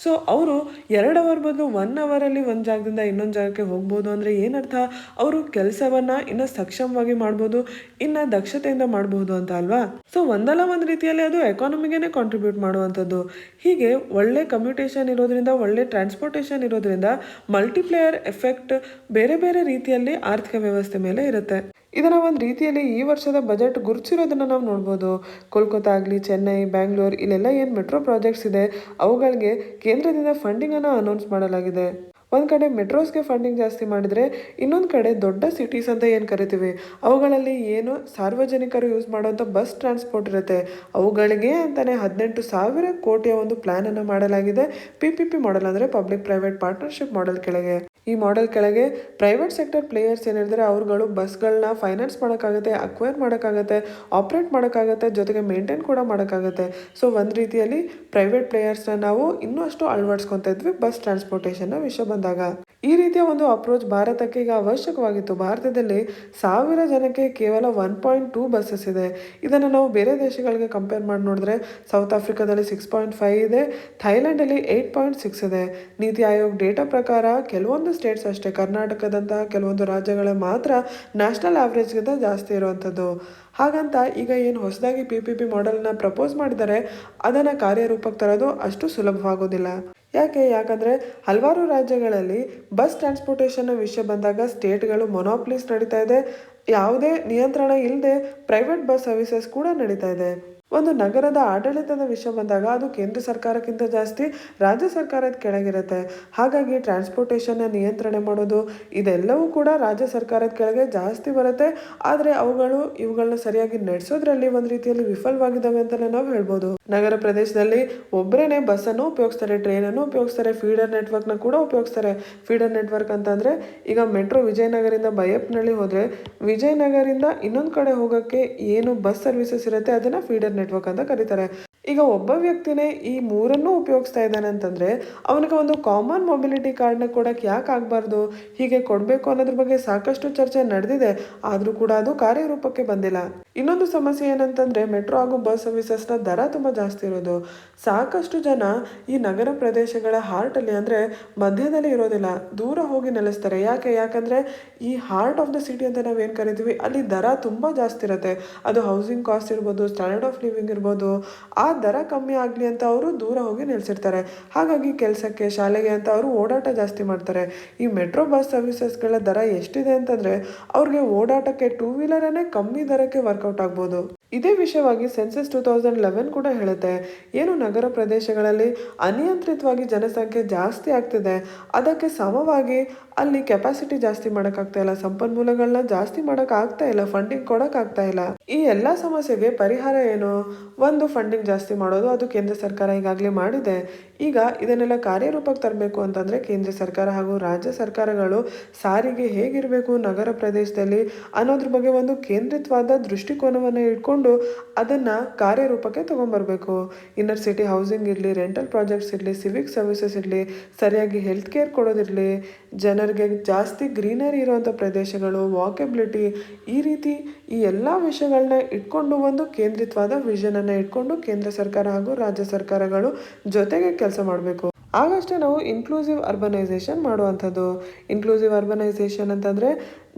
ಸೊ ಅವರು 2 ಅವರ್ ಬದಲು 1 ಅವರಲ್ಲಿ ಒಂದು ಜಾಗದಿಂದ ಇನ್ನೊಂದು ಜಾಗಕ್ಕೆ ಹೋಗ್ಬೋದು. ಅಂದರೆ ಏನರ್ಥ? ಅವರು ಕೆಲಸವನ್ನು ಇನ್ನೂ ಸಕ್ಷಮವಾಗಿ ಮಾಡ್ಬೋದು, ಇನ್ನು ದಕ್ಷತೆಯಿಂದ ಮಾಡಬಹುದು ಅಂತ ಅಲ್ವಾ? ಸೊ ಒಂದಲ್ಲ ಒಂದು ರೀತಿಯಲ್ಲಿ ಅದು ಎಕಾನಮಿಗೇನೆ ಕಾಂಟ್ರಿಬ್ಯೂಟ್ ಮಾಡುವಂಥದ್ದು. ಹೀಗೆ ಒಳ್ಳೆ ಕಮ್ಯುಟೇಷನ್ ಇರೋದ್ರಿಂದ, ಒಳ್ಳೆ ಟ್ರಾನ್ಸ್ಪೋರ್ಟೇಷನ್ ಇರೋದ್ರಿಂದ ಮಲ್ಟಿಪ್ಲೇಯರ್ ಎಫೆಕ್ಟ್ ಬೇರೆ ಬೇರೆ ರೀತಿಯಲ್ಲಿ ಆರ್ಥಿಕ ವ್ಯವಸ್ಥೆ ಮೇಲೆ ಇರುತ್ತೆ. ಇದನ್ನು ಒಂದು ರೀತಿಯಲ್ಲಿ ಈ ವರ್ಷದ ಬಜೆಟ್ ಗುರುತಿಸಿರೋದನ್ನು ನಾವು ನೋಡ್ಬೋದು. ಕೋಲ್ಕತ್ತಾ ಆಗಲಿ, ಚೆನ್ನೈ, ಬ್ಯಾಂಗ್ಳೂರ್ ಇಲ್ಲೆಲ್ಲ ಏನು ಮೆಟ್ರೋ ಪ್ರಾಜೆಕ್ಟ್ಸ್ ಇದೆ ಅವುಗಳಿಗೆ ಕೇಂದ್ರದಿಂದ ಫಂಡಿಂಗನ್ನು ಅನೌನ್ಸ್ ಮಾಡಲಾಗಿದೆ. ಒಂದು ಕಡೆ ಮೆಟ್ರೋಸ್ಗೆ ಫಂಡಿಂಗ್ ಜಾಸ್ತಿ ಮಾಡಿದರೆ, ಇನ್ನೊಂದು ಕಡೆ ದೊಡ್ಡ ಸಿಟೀಸ್ ಅಂತ ಏನು ಕರಿತೀವಿ ಅವುಗಳಲ್ಲಿ ಏನು ಸಾರ್ವಜನಿಕರು ಯೂಸ್ ಮಾಡುವಂಥ ಬಸ್ ಟ್ರಾನ್ಸ್ಪೋರ್ಟ್ ಇರುತ್ತೆ ಅವುಗಳಿಗೆ ಅಂತಲೇ 18,000 ಕೋಟಿಯ ಒಂದು ಪ್ಲ್ಯಾನನ್ನು ಮಾಡಲಾಗಿದೆ. PPP ಮಾಡೆಲ್ ಅಂದರೆ ಪಬ್ಲಿಕ್ ಪ್ರೈವೇಟ್ ಪಾರ್ಟ್ನರ್ಶಿಪ್ ಮಾಡೆಲ್ ಕೆಳಗೆ. ಈ ಮಾಡೆಲ್ ಕೆಳಗೆ ಪ್ರೈವೇಟ್ ಸೆಕ್ಟರ್ ಪ್ಲೇಯರ್ಸ್ ಏನಿದ್ರೆ ಅವ್ರುಗಳು ಬಸ್ಗಳನ್ನ ಫೈನಾನ್ಸ್ ಮಾಡೋಕ್ಕಾಗುತ್ತೆ, ಅಕ್ವೈರ್ ಮಾಡೋಕ್ಕಾಗತ್ತೆ, ಆಪ್ರೇಟ್ ಮಾಡೋಕ್ಕಾಗತ್ತೆ, ಜೊತೆಗೆ ಮೇಂಟೈನ್ ಕೂಡ ಮಾಡೋಕ್ಕಾಗತ್ತೆ. ಸೊ ಒಂದು ರೀತಿಯಲ್ಲಿ ಪ್ರೈವೇಟ್ ಪ್ಲೇಯರ್ಸ್ನ ನಾವು ಇನ್ನೂ ಅಷ್ಟು ಅಳವಡಿಸ್ಕೊತಾ ಇದ್ವಿ ಬಸ್ ಟ್ರಾನ್ಸ್ಪೋರ್ಟೇಷನ್ನ ವಿಷಯ ಬಂದಾಗ. ಈ ರೀತಿಯ ಒಂದು ಅಪ್ರೋಚ್ ಭಾರತಕ್ಕೆ ಈಗ ಅವಶ್ಯಕವಾಗಿತ್ತು. ಭಾರತದಲ್ಲಿ 1000 ಜನಕ್ಕೆ ಕೇವಲ 1.2 ಬಸ್ಸಸ್ ಇದೆ. ಇದನ್ನು ನಾವು ಬೇರೆ ದೇಶಗಳಿಗೆ ಕಂಪೇರ್ ಮಾಡಿ ನೋಡಿದ್ರೆ ಸೌತ್ ಆಫ್ರಿಕಾದಲ್ಲಿ 6.5 ಇದೆ, ಥೈಲ್ಯಾಂಡಲ್ಲಿ 8.6 ಇದೆ. ನೀತಿ ಆಯೋಗ್ ಡೇಟಾ ಪ್ರಕಾರ ಕೆಲವೊಂದು ಸ್ಟೇಟ್ಸ್ ಅಷ್ಟೇ, ಕರ್ನಾಟಕದಂತಹ ಕೆಲವೊಂದು ರಾಜ್ಯಗಳ ಮಾತ್ರ ನ್ಯಾಷನಲ್ ಆವ್ರೇಜ್ಗಿಂತ ಜಾಸ್ತಿ ಇರುವಂಥದ್ದು. ಹಾಗಂತ ಈಗ ಏನು ಹೊಸದಾಗಿ PPP ಮಾಡೆಲ್ನ ಪ್ರಪೋಸ್ ಮಾಡಿದ್ದಾರೆ ಅದನ್ನು ಕಾರ್ಯರೂಪಕ್ಕೆ ತರೋದು ಅಷ್ಟು ಸುಲಭವಾಗೋದಿಲ್ಲ. ಯಾಕಂದರೆ ಹಲವಾರು ರಾಜ್ಯಗಳಲ್ಲಿ ಬಸ್ ಟ್ರಾನ್ಸ್ಪೋರ್ಟೇಷನ್ನ ವಿಷಯ ಬಂದಾಗ ಸ್ಟೇಟ್ಗಳು ಮೊನೋಪ್ಲೀಸ್ ನಡೀತಾ ಇದೆ. ಯಾವುದೇ ನಿಯಂತ್ರಣ ಇಲ್ಲದೆ ಪ್ರೈವೇಟ್ ಬಸ್ ಸರ್ವಿಸಸ್ ಕೂಡ ನಡೀತಾ ಇದೆ. ಒಂದು ನಗರದ ಆಡಳಿತದ ವಿಷಯ ಬಂದಾಗ ಅದು ಕೇಂದ್ರ ಸರ್ಕಾರಕ್ಕಿಂತ ಜಾಸ್ತಿ ರಾಜ್ಯ ಸರ್ಕಾರದ ಕೆಳಗಿರುತ್ತೆ. ಹಾಗಾಗಿ ಟ್ರಾನ್ಸ್ಪೋರ್ಟೇಷನ್ನ ನಿಯಂತ್ರಣೆ ಮಾಡೋದು ಇದೆಲ್ಲವೂ ಕೂಡ ರಾಜ್ಯ ಸರ್ಕಾರದ ಕೆಳಗೆ ಜಾಸ್ತಿ ಬರುತ್ತೆ. ಆದರೆ ಇವುಗಳನ್ನ ಸರಿಯಾಗಿ ನಡೆಸೋದ್ರಲ್ಲಿ ಒಂದು ರೀತಿಯಲ್ಲಿ ವಿಫಲವಾಗಿದ್ದಾವೆ ಅಂತಲೇ ನಾವು ಹೇಳ್ಬೋದು. ನಗರ ಪ್ರದೇಶದಲ್ಲಿ ಒಬ್ಬರೇನೆ ಬಸ್ಸನ್ನು ಉಪಯೋಗಿಸ್ತಾರೆ, ಟ್ರೈನನ್ನು ಉಪಯೋಗಿಸ್ತಾರೆ, ಫೀಡರ್ ನೆಟ್ವರ್ಕ್ನ ಕೂಡ ಉಪಯೋಗಿಸ್ತಾರೆ. ಫೀಡರ್ ನೆಟ್ವರ್ಕ್ ಅಂತಂದರೆ ಈಗ ಮೆಟ್ರೋ ವಿಜಯನಗರಿಂದ ಬೈಯಪ್ಪನಹಳ್ಳಿ ಹೋದರೆ ವಿಜಯನಗರಿಂದ ಇನ್ನೊಂದು ಕಡೆ ಹೋಗೋಕ್ಕೆ ಏನು ಬಸ್ ಸರ್ವಿಸಸ್ ಇರುತ್ತೆ ಅದನ್ನು ಫೀಡರ್ ನೆಟ್ವರ್ಕ್ ಅಂತ ಕರೀತಾರೆ. ಈಗ ಒಬ್ಬ ವ್ಯಕ್ತಿನೇ ಈ ಮೂರನ್ನೂ ಉಪಯೋಗಿಸ್ತಾ ಇದ್ದಾನೆ ಅಂತಂದರೆ ಅವನಿಗೆ ಒಂದು ಕಾಮನ್ ಮೊಬಿಲಿಟಿ ಕಾರ್ಡ್ನ ಕೊಡೋಕ್ಕೆ ಯಾಕೆ ಆಗಬಾರ್ದು? ಹೀಗೆ ಕೊಡಬೇಕು ಅನ್ನೋದ್ರ ಬಗ್ಗೆ ಸಾಕಷ್ಟು ಚರ್ಚೆ ನಡೆದಿದೆ, ಆದರೂ ಕೂಡ ಅದು ಕಾರ್ಯರೂಪಕ್ಕೆ ಬಂದಿಲ್ಲ. ಇನ್ನೊಂದು ಸಮಸ್ಯೆ ಏನಂತಂದರೆ ಮೆಟ್ರೋ ಹಾಗೂ ಬಸ್ ಸರ್ವಿಸಸ್ನ ದರ ತುಂಬ ಜಾಸ್ತಿ ಇರೋದು. ಸಾಕಷ್ಟು ಜನ ಈ ನಗರ ಪ್ರದೇಶಗಳ ಹಾರ್ಟಲ್ಲಿ ಅಂದರೆ ಮಧ್ಯದಲ್ಲಿ ಇರೋದಿಲ್ಲ, ದೂರ ಹೋಗಿ ನೆಲೆಸ್ತಾರೆ. ಯಾಕಂದರೆ ಈ ಹಾರ್ಟ್ ಆಫ್ ದ ಸಿಟಿ ಅಂತ ನಾವೇನು ಕರಿತೀವಿ ಅಲ್ಲಿ ದರ ತುಂಬ ಜಾಸ್ತಿ ಇರುತ್ತೆ. ಅದು ಹೌಸಿಂಗ್ ಕಾಸ್ಟ್ ಇರ್ಬೋದು, ಸ್ಟ್ಯಾಂಡರ್ಡ್ ಆಫ್ ಲಿವಿಂಗ್ ಇರ್ಬೋದು. ಆ ದರ ಕಮ್ಮಿ ಆಗಲಿ ಅಂತ ಅವರು ದೂರ ಹೋಗಿ ನೆಲೆಸಿರ್ತಾರೆ. ಹಾಗಾಗಿ ಕೆಲಸಕ್ಕೆ, ಶಾಲೆಗೆ ಅಂತ ಅವರು ಓಡಾಟ ಜಾಸ್ತಿ ಮಾಡ್ತಾರೆ. ಈ ಮೆಟ್ರೋ ಬಸ್ ಸರ್ವಿಸಸ್ಗಳ ದರ ಎಷ್ಟಿದೆ ಅಂತಂದರೆ ಅವ್ರಿಗೆ ಓಡಾಟಕ್ಕೆ 2 ವೀಲರನ್ನೇ ಕಮ್ಮಿ ದರಕ್ಕೆ ವರ್ಕೌಟ್ ಆಗ್ಬೋದು. ಇದೇ ವಿಷಯವಾಗಿ ಸೆನ್ಸಸ್ 2011 ಕೂಡ ಹೇಳುತ್ತೆ, ಏನು ನಗರ ಪ್ರದೇಶಗಳಲ್ಲಿ ಅನಿಯಂತ್ರಿತವಾಗಿ ಜನಸಂಖ್ಯೆ ಜಾಸ್ತಿ ಆಗ್ತಿದೆ, ಅದಕ್ಕೆ ಸಮವಾಗಿ ಅಲ್ಲಿ ಕೆಪಾಸಿಟಿ ಜಾಸ್ತಿ ಮಾಡೋಕ್ಕಾಗ್ತಾ ಇಲ್ಲ, ಸಂಪನ್ಮೂಲಗಳನ್ನ ಜಾಸ್ತಿ ಮಾಡೋಕ್ಕಾಗ್ತಾ ಇಲ್ಲ, ಫಂಡಿಂಗ್ ಕೊಡೋಕ್ಕಾಗ್ತಾ ಇಲ್ಲ. ಈ ಎಲ್ಲ ಸಮಸ್ಯೆಗೆ ಪರಿಹಾರ ಏನು? ಒಂದು, ಫಂಡಿಂಗ್ ಜಾಸ್ತಿ ಮಾಡೋದು. ಅದು ಕೇಂದ್ರ ಸರ್ಕಾರ ಈಗಾಗಲೇ ಮಾಡಿದೆ. ಈಗ ಇದನ್ನೆಲ್ಲ ಕಾರ್ಯರೂಪಕ್ಕೆ ತರಬೇಕು ಅಂತಂದರೆ ಕೇಂದ್ರ ಸರ್ಕಾರ ಹಾಗೂ ರಾಜ್ಯ ಸರ್ಕಾರಗಳು ಸಾರಿಗೆ ಹೇಗಿರಬೇಕು ನಗರ ಪ್ರದೇಶದಲ್ಲಿ ಅನ್ನೋದ್ರ ಬಗ್ಗೆ ಒಂದು ಕೇಂದ್ರಿತವಾದ ದೃಷ್ಟಿಕೋನವನ್ನು ಇಟ್ಕೊಂಡು ಅದನ್ನು ಕಾರ್ಯರೂಪಕ್ಕೆ ತೊಗೊಂಬರ್ಬೇಕು. ಇನ್ನರ್ ಸಿಟಿ ಹೌಸಿಂಗ್ ಇರಲಿ, ರೆಂಟಲ್ ಪ್ರಾಜೆಕ್ಟ್ಸ್ ಇರಲಿ, ಸಿವಿಕ್ ಸರ್ವಿಸಸ್ ಇರಲಿ, ಸರಿಯಾಗಿ ಹೆಲ್ತ್ ಕೇರ್ ಕೊಡೋದಿರಲಿ, ಜನರಿಗೆ ಜಾಸ್ತಿ ಗ್ರೀನರಿ ಇರುವಂಥ ಪ್ರದೇಶಗಳು, ವಾಕೆಬಿಲಿಟಿ, ಈ ಎಲ್ಲ ವಿಷಯಗಳನ್ನ ಇಟ್ಕೊಂಡು ಒಂದು ಕೇಂದ್ರಿತವಾದ ವಿಷನನ್ನು ಇಟ್ಕೊಂಡು ಕೇಂದ್ರ ಸರ್ಕಾರ ಹಾಗೂ ರಾಜ್ಯ ಸರ್ಕಾರಗಳು ಜೊತೆಗೆ ಕೆಲಸ ಮಾಡಬೇಕು. ಆಗಷ್ಟೇ ನಾವು ಇನ್ಕ್ಲೂಸಿವ್ ಅರ್ಬನೈಸೇಷನ್ ಮಾಡುವಂಥದ್ದು. ಇನ್ಕ್ಲೂಸಿವ್ ಅರ್ಬನೈಸೇಷನ್ ಅಂತಂದರೆ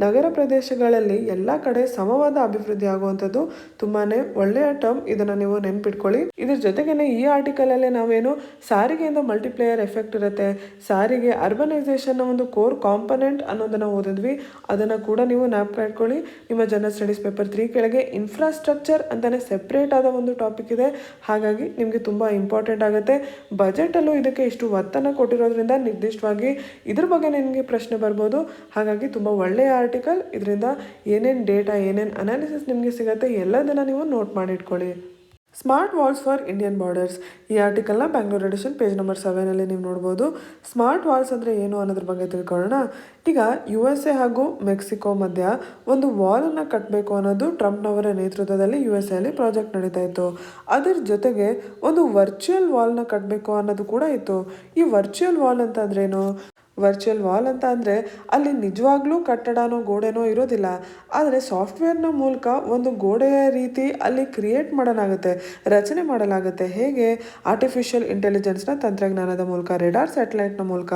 ನಗರ ಪ್ರದೇಶಗಳಲ್ಲಿ ಎಲ್ಲ ಕಡೆ ಸಮವಾದ ಅಭಿವೃದ್ಧಿ ಆಗುವಂಥದ್ದು. ತುಂಬಾ ಒಳ್ಳೆಯ ಟರ್ಮ್, ಇದನ್ನು ನೀವು ನೆನ್ಪಿಟ್ಕೊಳ್ಳಿ. ಇದ್ರ ಜೊತೆಗೇನೆ ಈ ಆರ್ಟಿಕಲಲ್ಲೇ ನಾವೇನು ಸಾರಿಗೆಯಿಂದ ಮಲ್ಟಿಪ್ಲೇಯರ್ ಎಫೆಕ್ಟ್ ಇರುತ್ತೆ, ಸಾರಿಗೆ ಅರ್ಬನೈಸೇಷನ್ನ ಒಂದು ಕೋರ್ ಕಾಂಪೊನೆಂಟ್ ಅನ್ನೋದನ್ನು ಓದಿದ್ವಿ. ಅದನ್ನು ಕೂಡ ನೀವು ಜ್ಞಾಪಕ ನಿಮ್ಮ ಜನರಲ್ ಸ್ಟಡೀಸ್ ಪೇಪರ್ 3 ಕೆಳಗೆ ಇನ್ಫ್ರಾಸ್ಟ್ರಕ್ಚರ್ ಅಂತಲೇ ಸೆಪ್ರೇಟ್ ಆದ ಒಂದು ಟಾಪಿಕ್ ಇದೆ. ಹಾಗಾಗಿ ನಿಮಗೆ ತುಂಬ ಇಂಪಾರ್ಟೆಂಟ್ ಆಗುತ್ತೆ. ಬಜೆಟಲ್ಲೂ ಇದಕ್ಕೆ ಇಷ್ಟು ಒತ್ತನ್ನು ಕೊಟ್ಟಿರೋದ್ರಿಂದ ನಿರ್ದಿಷ್ಟವಾಗಿ ಇದ್ರ ಬಗ್ಗೆ ನಿಮಗೆ ಪ್ರಶ್ನೆ ಬರ್ಬೋದು. ಹಾಗಾಗಿ ತುಂಬ ಒಳ್ಳೆಯ ಆರ್ಟಿಕಲ್. ಇದರಿಂದ ಏನೇನು ಡೇಟಾ, ಏನೇನು ಅನಾಲಿಸಿಸ್ ನಿಮಗೆ ಸಿಗುತ್ತೆ ಎಲ್ಲದನ್ನು ನೀವು ನೋಟ್ ಮಾಡಿಟ್ಕೊಳ್ಳಿ. Smart walls for Indian borders. ಈ ಆರ್ಟಿಕಲ್ನ ಬ್ಯಾಂಗ್ಳೂರ್ ಎಡಿಷನ್ ಪೇಜ್ ನಂಬರ್ 7 ನೀವು ನೋಡ್ಬೋದು. ಸ್ಮಾರ್ಟ್ ವಾಲ್ಸ್ ಅಂದರೆ ಏನು ಅನ್ನೋದ್ರ ಬಗ್ಗೆ ತಿಳ್ಕೊಳ್ಳೋಣ. ಈಗ USA ಹಾಗೂ ಮೆಕ್ಸಿಕೋ ಮಧ್ಯ ಒಂದು ವಾಲನ್ನು ಕಟ್ಟಬೇಕು ಅನ್ನೋದು ಟ್ರಂಪ್ನವರ ನೇತೃತ್ವದಲ್ಲಿ USA ಪ್ರಾಜೆಕ್ಟ್ ನಡೀತಾ ಇತ್ತು. ಅದರ ಜೊತೆಗೆ ಒಂದು ವರ್ಚುವಲ್ ವಾಲ್ನ ಕಟ್ಟಬೇಕು ಅನ್ನೋದು ಕೂಡ ಇತ್ತು. ಈ ವರ್ಚುವಲ್ ವಾಲ್ ಅಂತಂದ್ರೇನು? ವರ್ಚುವಲ್ ವಾಲ್ ಅಂತ ಅಂದರೆ ಅಲ್ಲಿ ನಿಜವಾಗ್ಲೂ ಕಟ್ಟಡನೋ ಗೋಡೆನೋ ಇರೋದಿಲ್ಲ, ಆದರೆ ಸಾಫ್ಟ್ವೇರ್ನ ಮೂಲಕ ಒಂದು ಗೋಡೆಯ ರೀತಿ ಅಲ್ಲಿ ಕ್ರಿಯೇಟ್ ಮಾಡಲಾಗುತ್ತೆ, ರಚನೆ ಮಾಡಲಾಗುತ್ತೆ. ಹೇಗೆ? ಆರ್ಟಿಫಿಷಿಯಲ್ ಇಂಟೆಲಿಜೆನ್ಸ್ನ ತಂತ್ರಜ್ಞಾನದ ಮೂಲಕ, ರೆಡಾರ್ ಸ್ಯಾಟಲೈಟ್ನ ಮೂಲಕ,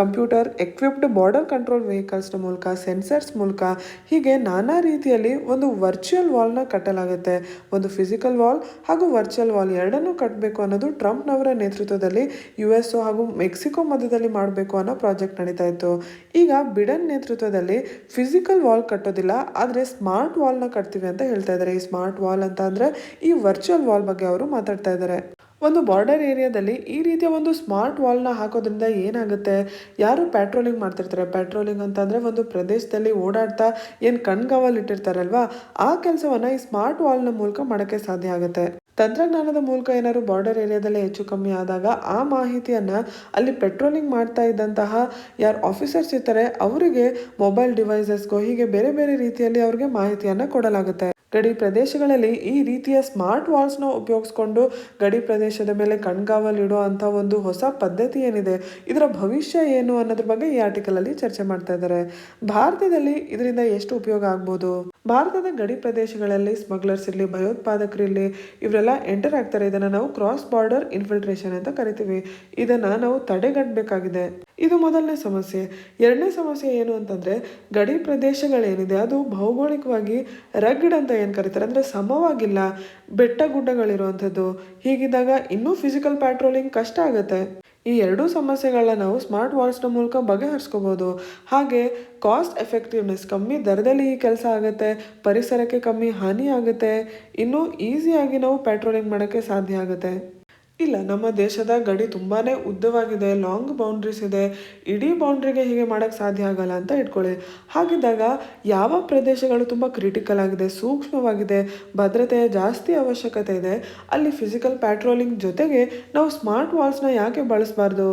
ಕಂಪ್ಯೂಟರ್ ಎಕ್ವಿಪ್ಡ್ ಬಾರ್ಡರ್ ಕಂಟ್ರೋಲ್ ವೆಹಿಕಲ್ಸ್ನ ಮೂಲಕ, ಸೆನ್ಸರ್ಸ್ ಮೂಲಕ, ಹೀಗೆ ನಾನಾ ರೀತಿಯಲ್ಲಿ ಒಂದು ವರ್ಚುವಲ್ ವಾಲ್ನ ಕಟ್ಟಲಾಗುತ್ತೆ. ಒಂದು ಫಿಸಿಕಲ್ ವಾಲ್ ಹಾಗೂ ವರ್ಚುವಲ್ ವಾಲ್ ಎರಡನ್ನೂ ಕಟ್ಟಬೇಕು ಅನ್ನೋದು ಟ್ರಂಪ್ನವರ ನೇತೃತ್ವದಲ್ಲಿ US ಹಾಗೂ ಮೆಕ್ಸಿಕೋ ಮಧ್ಯದಲ್ಲಿ ಮಾಡಬೇಕು ಅನ್ನೋ ಪ್ರಾಜೆಕ್ಟ್ ನಡೀತಾ ಇತ್ತು. ಈಗ ಬಿಡನ್ ನೇತೃತ್ವದಲ್ಲಿ ಫಿಸಿಕಲ್ ವಾಲ್ ಕಟ್ಟೋದಿಲ್ಲ, ಆದರೆ ಸ್ಮಾರ್ಟ್ ವಾಲ್ನ ಕಟ್ತೀವಿ ಅಂತ ಹೇಳ್ತಾ ಇದ್ದಾರೆ. ಈ ಸ್ಮಾರ್ಟ್ ವಾಲ್ ಅಂತ ಅಂದರೆ ಈ ವರ್ಚುವಲ್ ವಾಲ್ ಬಗ್ಗೆ ಅವರು ಮಾತಾಡ್ತಾ ಇದ್ದಾರೆ. ಒಂದು ಬಾರ್ಡರ್ ಏರಿಯಾದಲ್ಲಿ ಈ ರೀತಿಯ ಒಂದು ಸ್ಮಾರ್ಟ್ ವಾಲ್ನ ಹಾಕೋದ್ರಿಂದ ಏನಾಗುತ್ತೆ? ಯಾರು ಪ್ಯಾಟ್ರೋಲಿಂಗ್ ಮಾಡ್ತಿರ್ತಾರೆ, ಪ್ಯಾಟ್ರೋಲಿಂಗ್ ಅಂತಂದರೆ ಒಂದು ಪ್ರದೇಶದಲ್ಲಿ ಓಡಾಡ್ತಾ ಏನು ಕಣ್ಗಾವಲು ಇಟ್ಟಿರ್ತಾರಲ್ವಾ, ಆ ಕೆಲಸವನ್ನು ಈ ಸ್ಮಾರ್ಟ್ ವಾಲ್ನ ಮೂಲಕ ಮಾಡೋಕ್ಕೆ ಸಾಧ್ಯ ಆಗುತ್ತೆ. ತಂತ್ರಜ್ಞಾನದ ಮೂಲಕ ಏನಾದ್ರು ಬಾರ್ಡರ್ ಏರಿಯಾದಲ್ಲಿ ಹೆಚ್ಚು ಕಮ್ಮಿ ಆದಾಗ ಆ ಮಾಹಿತಿಯನ್ನು ಅಲ್ಲಿ ಪೆಟ್ರೋಲಿಂಗ್ ಮಾಡ್ತಾ ಇದ್ದಂತಹ ಯಾರು ಆಫೀಸರ್ಸ್ ಇರ್ತಾರೆ ಅವರಿಗೆ ಮೊಬೈಲ್ ಡಿವೈಸಸ್ಗೋ ಹೀಗೆ ಬೇರೆ ಬೇರೆ ರೀತಿಯಲ್ಲಿ ಅವ್ರಿಗೆ ಮಾಹಿತಿಯನ್ನು ಕೊಡಲಾಗುತ್ತೆ. ಗಡಿ ಪ್ರದೇಶಗಳಲ್ಲಿ ಈ ರೀತಿಯ ಸ್ಮಾರ್ಟ್ ವಾಲ್ಸ್ನ ಉಪಯೋಗಿಸ್ಕೊಂಡು ಗಡಿ ಪ್ರದೇಶದ ಮೇಲೆ ಕಣ್ಗಾವಲಿಡೋ ಅಂಥ ಒಂದು ಹೊಸ ಪದ್ಧತಿ ಏನಿದೆ, ಇದರ ಭವಿಷ್ಯ ಏನು ಅನ್ನೋದ್ರ ಬಗ್ಗೆ ಈ ಆರ್ಟಿಕಲಲ್ಲಿ ಚರ್ಚೆ ಮಾಡ್ತಾ ಇದ್ದಾರೆ. ಭಾರತದಲ್ಲಿ ಇದರಿಂದ ಎಷ್ಟು ಉಪಯೋಗ ಆಗ್ಬೋದು? ಭಾರತದ ಗಡಿ ಪ್ರದೇಶಗಳಲ್ಲಿ ಸ್ಮಗ್ಲರ್ಸ್ ಇರಲಿ, ಭಯೋತ್ಪಾದಕರಿರಲಿ, ಇವರೆಲ್ಲ ಎಂಟರ್ ಆಗ್ತಾರೆ. ಇದನ್ನು ನಾವು ಕ್ರಾಸ್ ಬಾರ್ಡರ್ ಇನ್ಫಿಲ್ಟ್ರೇಷನ್ ಅಂತ ಕರಿತೀವಿ. ಇದನ್ನು ನಾವು ತಡೆಗಟ್ಟಬೇಕಾಗಿದೆ. ಇದು ಮೊದಲನೇ ಸಮಸ್ಯೆ. ಎರಡನೇ ಸಮಸ್ಯೆ ಏನು ಅಂತಂದರೆ, ಗಡಿ ಪ್ರದೇಶಗಳೇನಿದೆ ಅದು ಭೌಗೋಳಿಕವಾಗಿ ರಗ್ಡ್ ಅಂತ ಏನು ಕರೀತಾರೆ, ಅಂದರೆ ಸಮವಾಗಿಲ್ಲ, ಬೆಟ್ಟ ಗುಡ್ಡಗಳಿರುವಂಥದ್ದು. ಹೀಗಿದ್ದಾಗ ಇನ್ನೂ ಫಿಸಿಕಲ್ ಪ್ಯಾಟ್ರೋಲಿಂಗ್ ಕಷ್ಟ ಆಗುತ್ತೆ. ಈ ಎರಡೂ ಸಮಸ್ಯೆಗಳನ್ನ ನಾವು ಸ್ಮಾರ್ಟ್ ವಾಲ್ಸ್ನ ಮೂಲಕ ಬಗೆಹರಿಸ್ಕೋಬೋದು. ಹಾಗೆ ಕಾಸ್ಟ್ ಎಫೆಕ್ಟಿವ್ನೆಸ್, ಕಮ್ಮಿ ದರದಲ್ಲಿ ಈ ಕೆಲಸ ಆಗುತ್ತೆ, ಪರಿಸರಕ್ಕೆ ಕಮ್ಮಿ ಹಾನಿ ಆಗುತ್ತೆ, ಇನ್ನೂ ಈಸಿಯಾಗಿ ನಾವು ಪ್ಯಾಟ್ರೋಲಿಂಗ್ ಮಾಡೋಕ್ಕೆ ಸಾಧ್ಯ ಆಗುತ್ತೆ. ಇಲ್ಲ, ನಮ್ಮ ದೇಶದ ಗಡಿ ತುಂಬಾ ಉದ್ದವಾಗಿದೆ, ಲಾಂಗ್ ಬೌಂಡ್ರೀಸ್ ಇದೆ, ಇಡೀ ಬೌಂಡ್ರಿಗೆ ಹೀಗೆ ಮಾಡೋಕ್ಕೆ ಸಾಧ್ಯ ಆಗಲ್ಲ ಅಂತ ಇಟ್ಕೊಳ್ಳಿ. ಹಾಗಿದ್ದಾಗ ಯಾವ ಪ್ರದೇಶಗಳು ತುಂಬ ಕ್ರಿಟಿಕಲ್ ಆಗಿದೆ, ಸೂಕ್ಷ್ಮವಾಗಿದೆ, ಭದ್ರತೆಯ ಜಾಸ್ತಿ ಅವಶ್ಯಕತೆ ಇದೆ, ಅಲ್ಲಿ ಫಿಸಿಕಲ್ ಪ್ಯಾಟ್ರೋಲಿಂಗ್ ಜೊತೆಗೆ ನಾವು ಸ್ಮಾರ್ಟ್ ವಾಲ್ಸ್ನ ಯಾಕೆ ಬಳಸಬಾರ್ದು?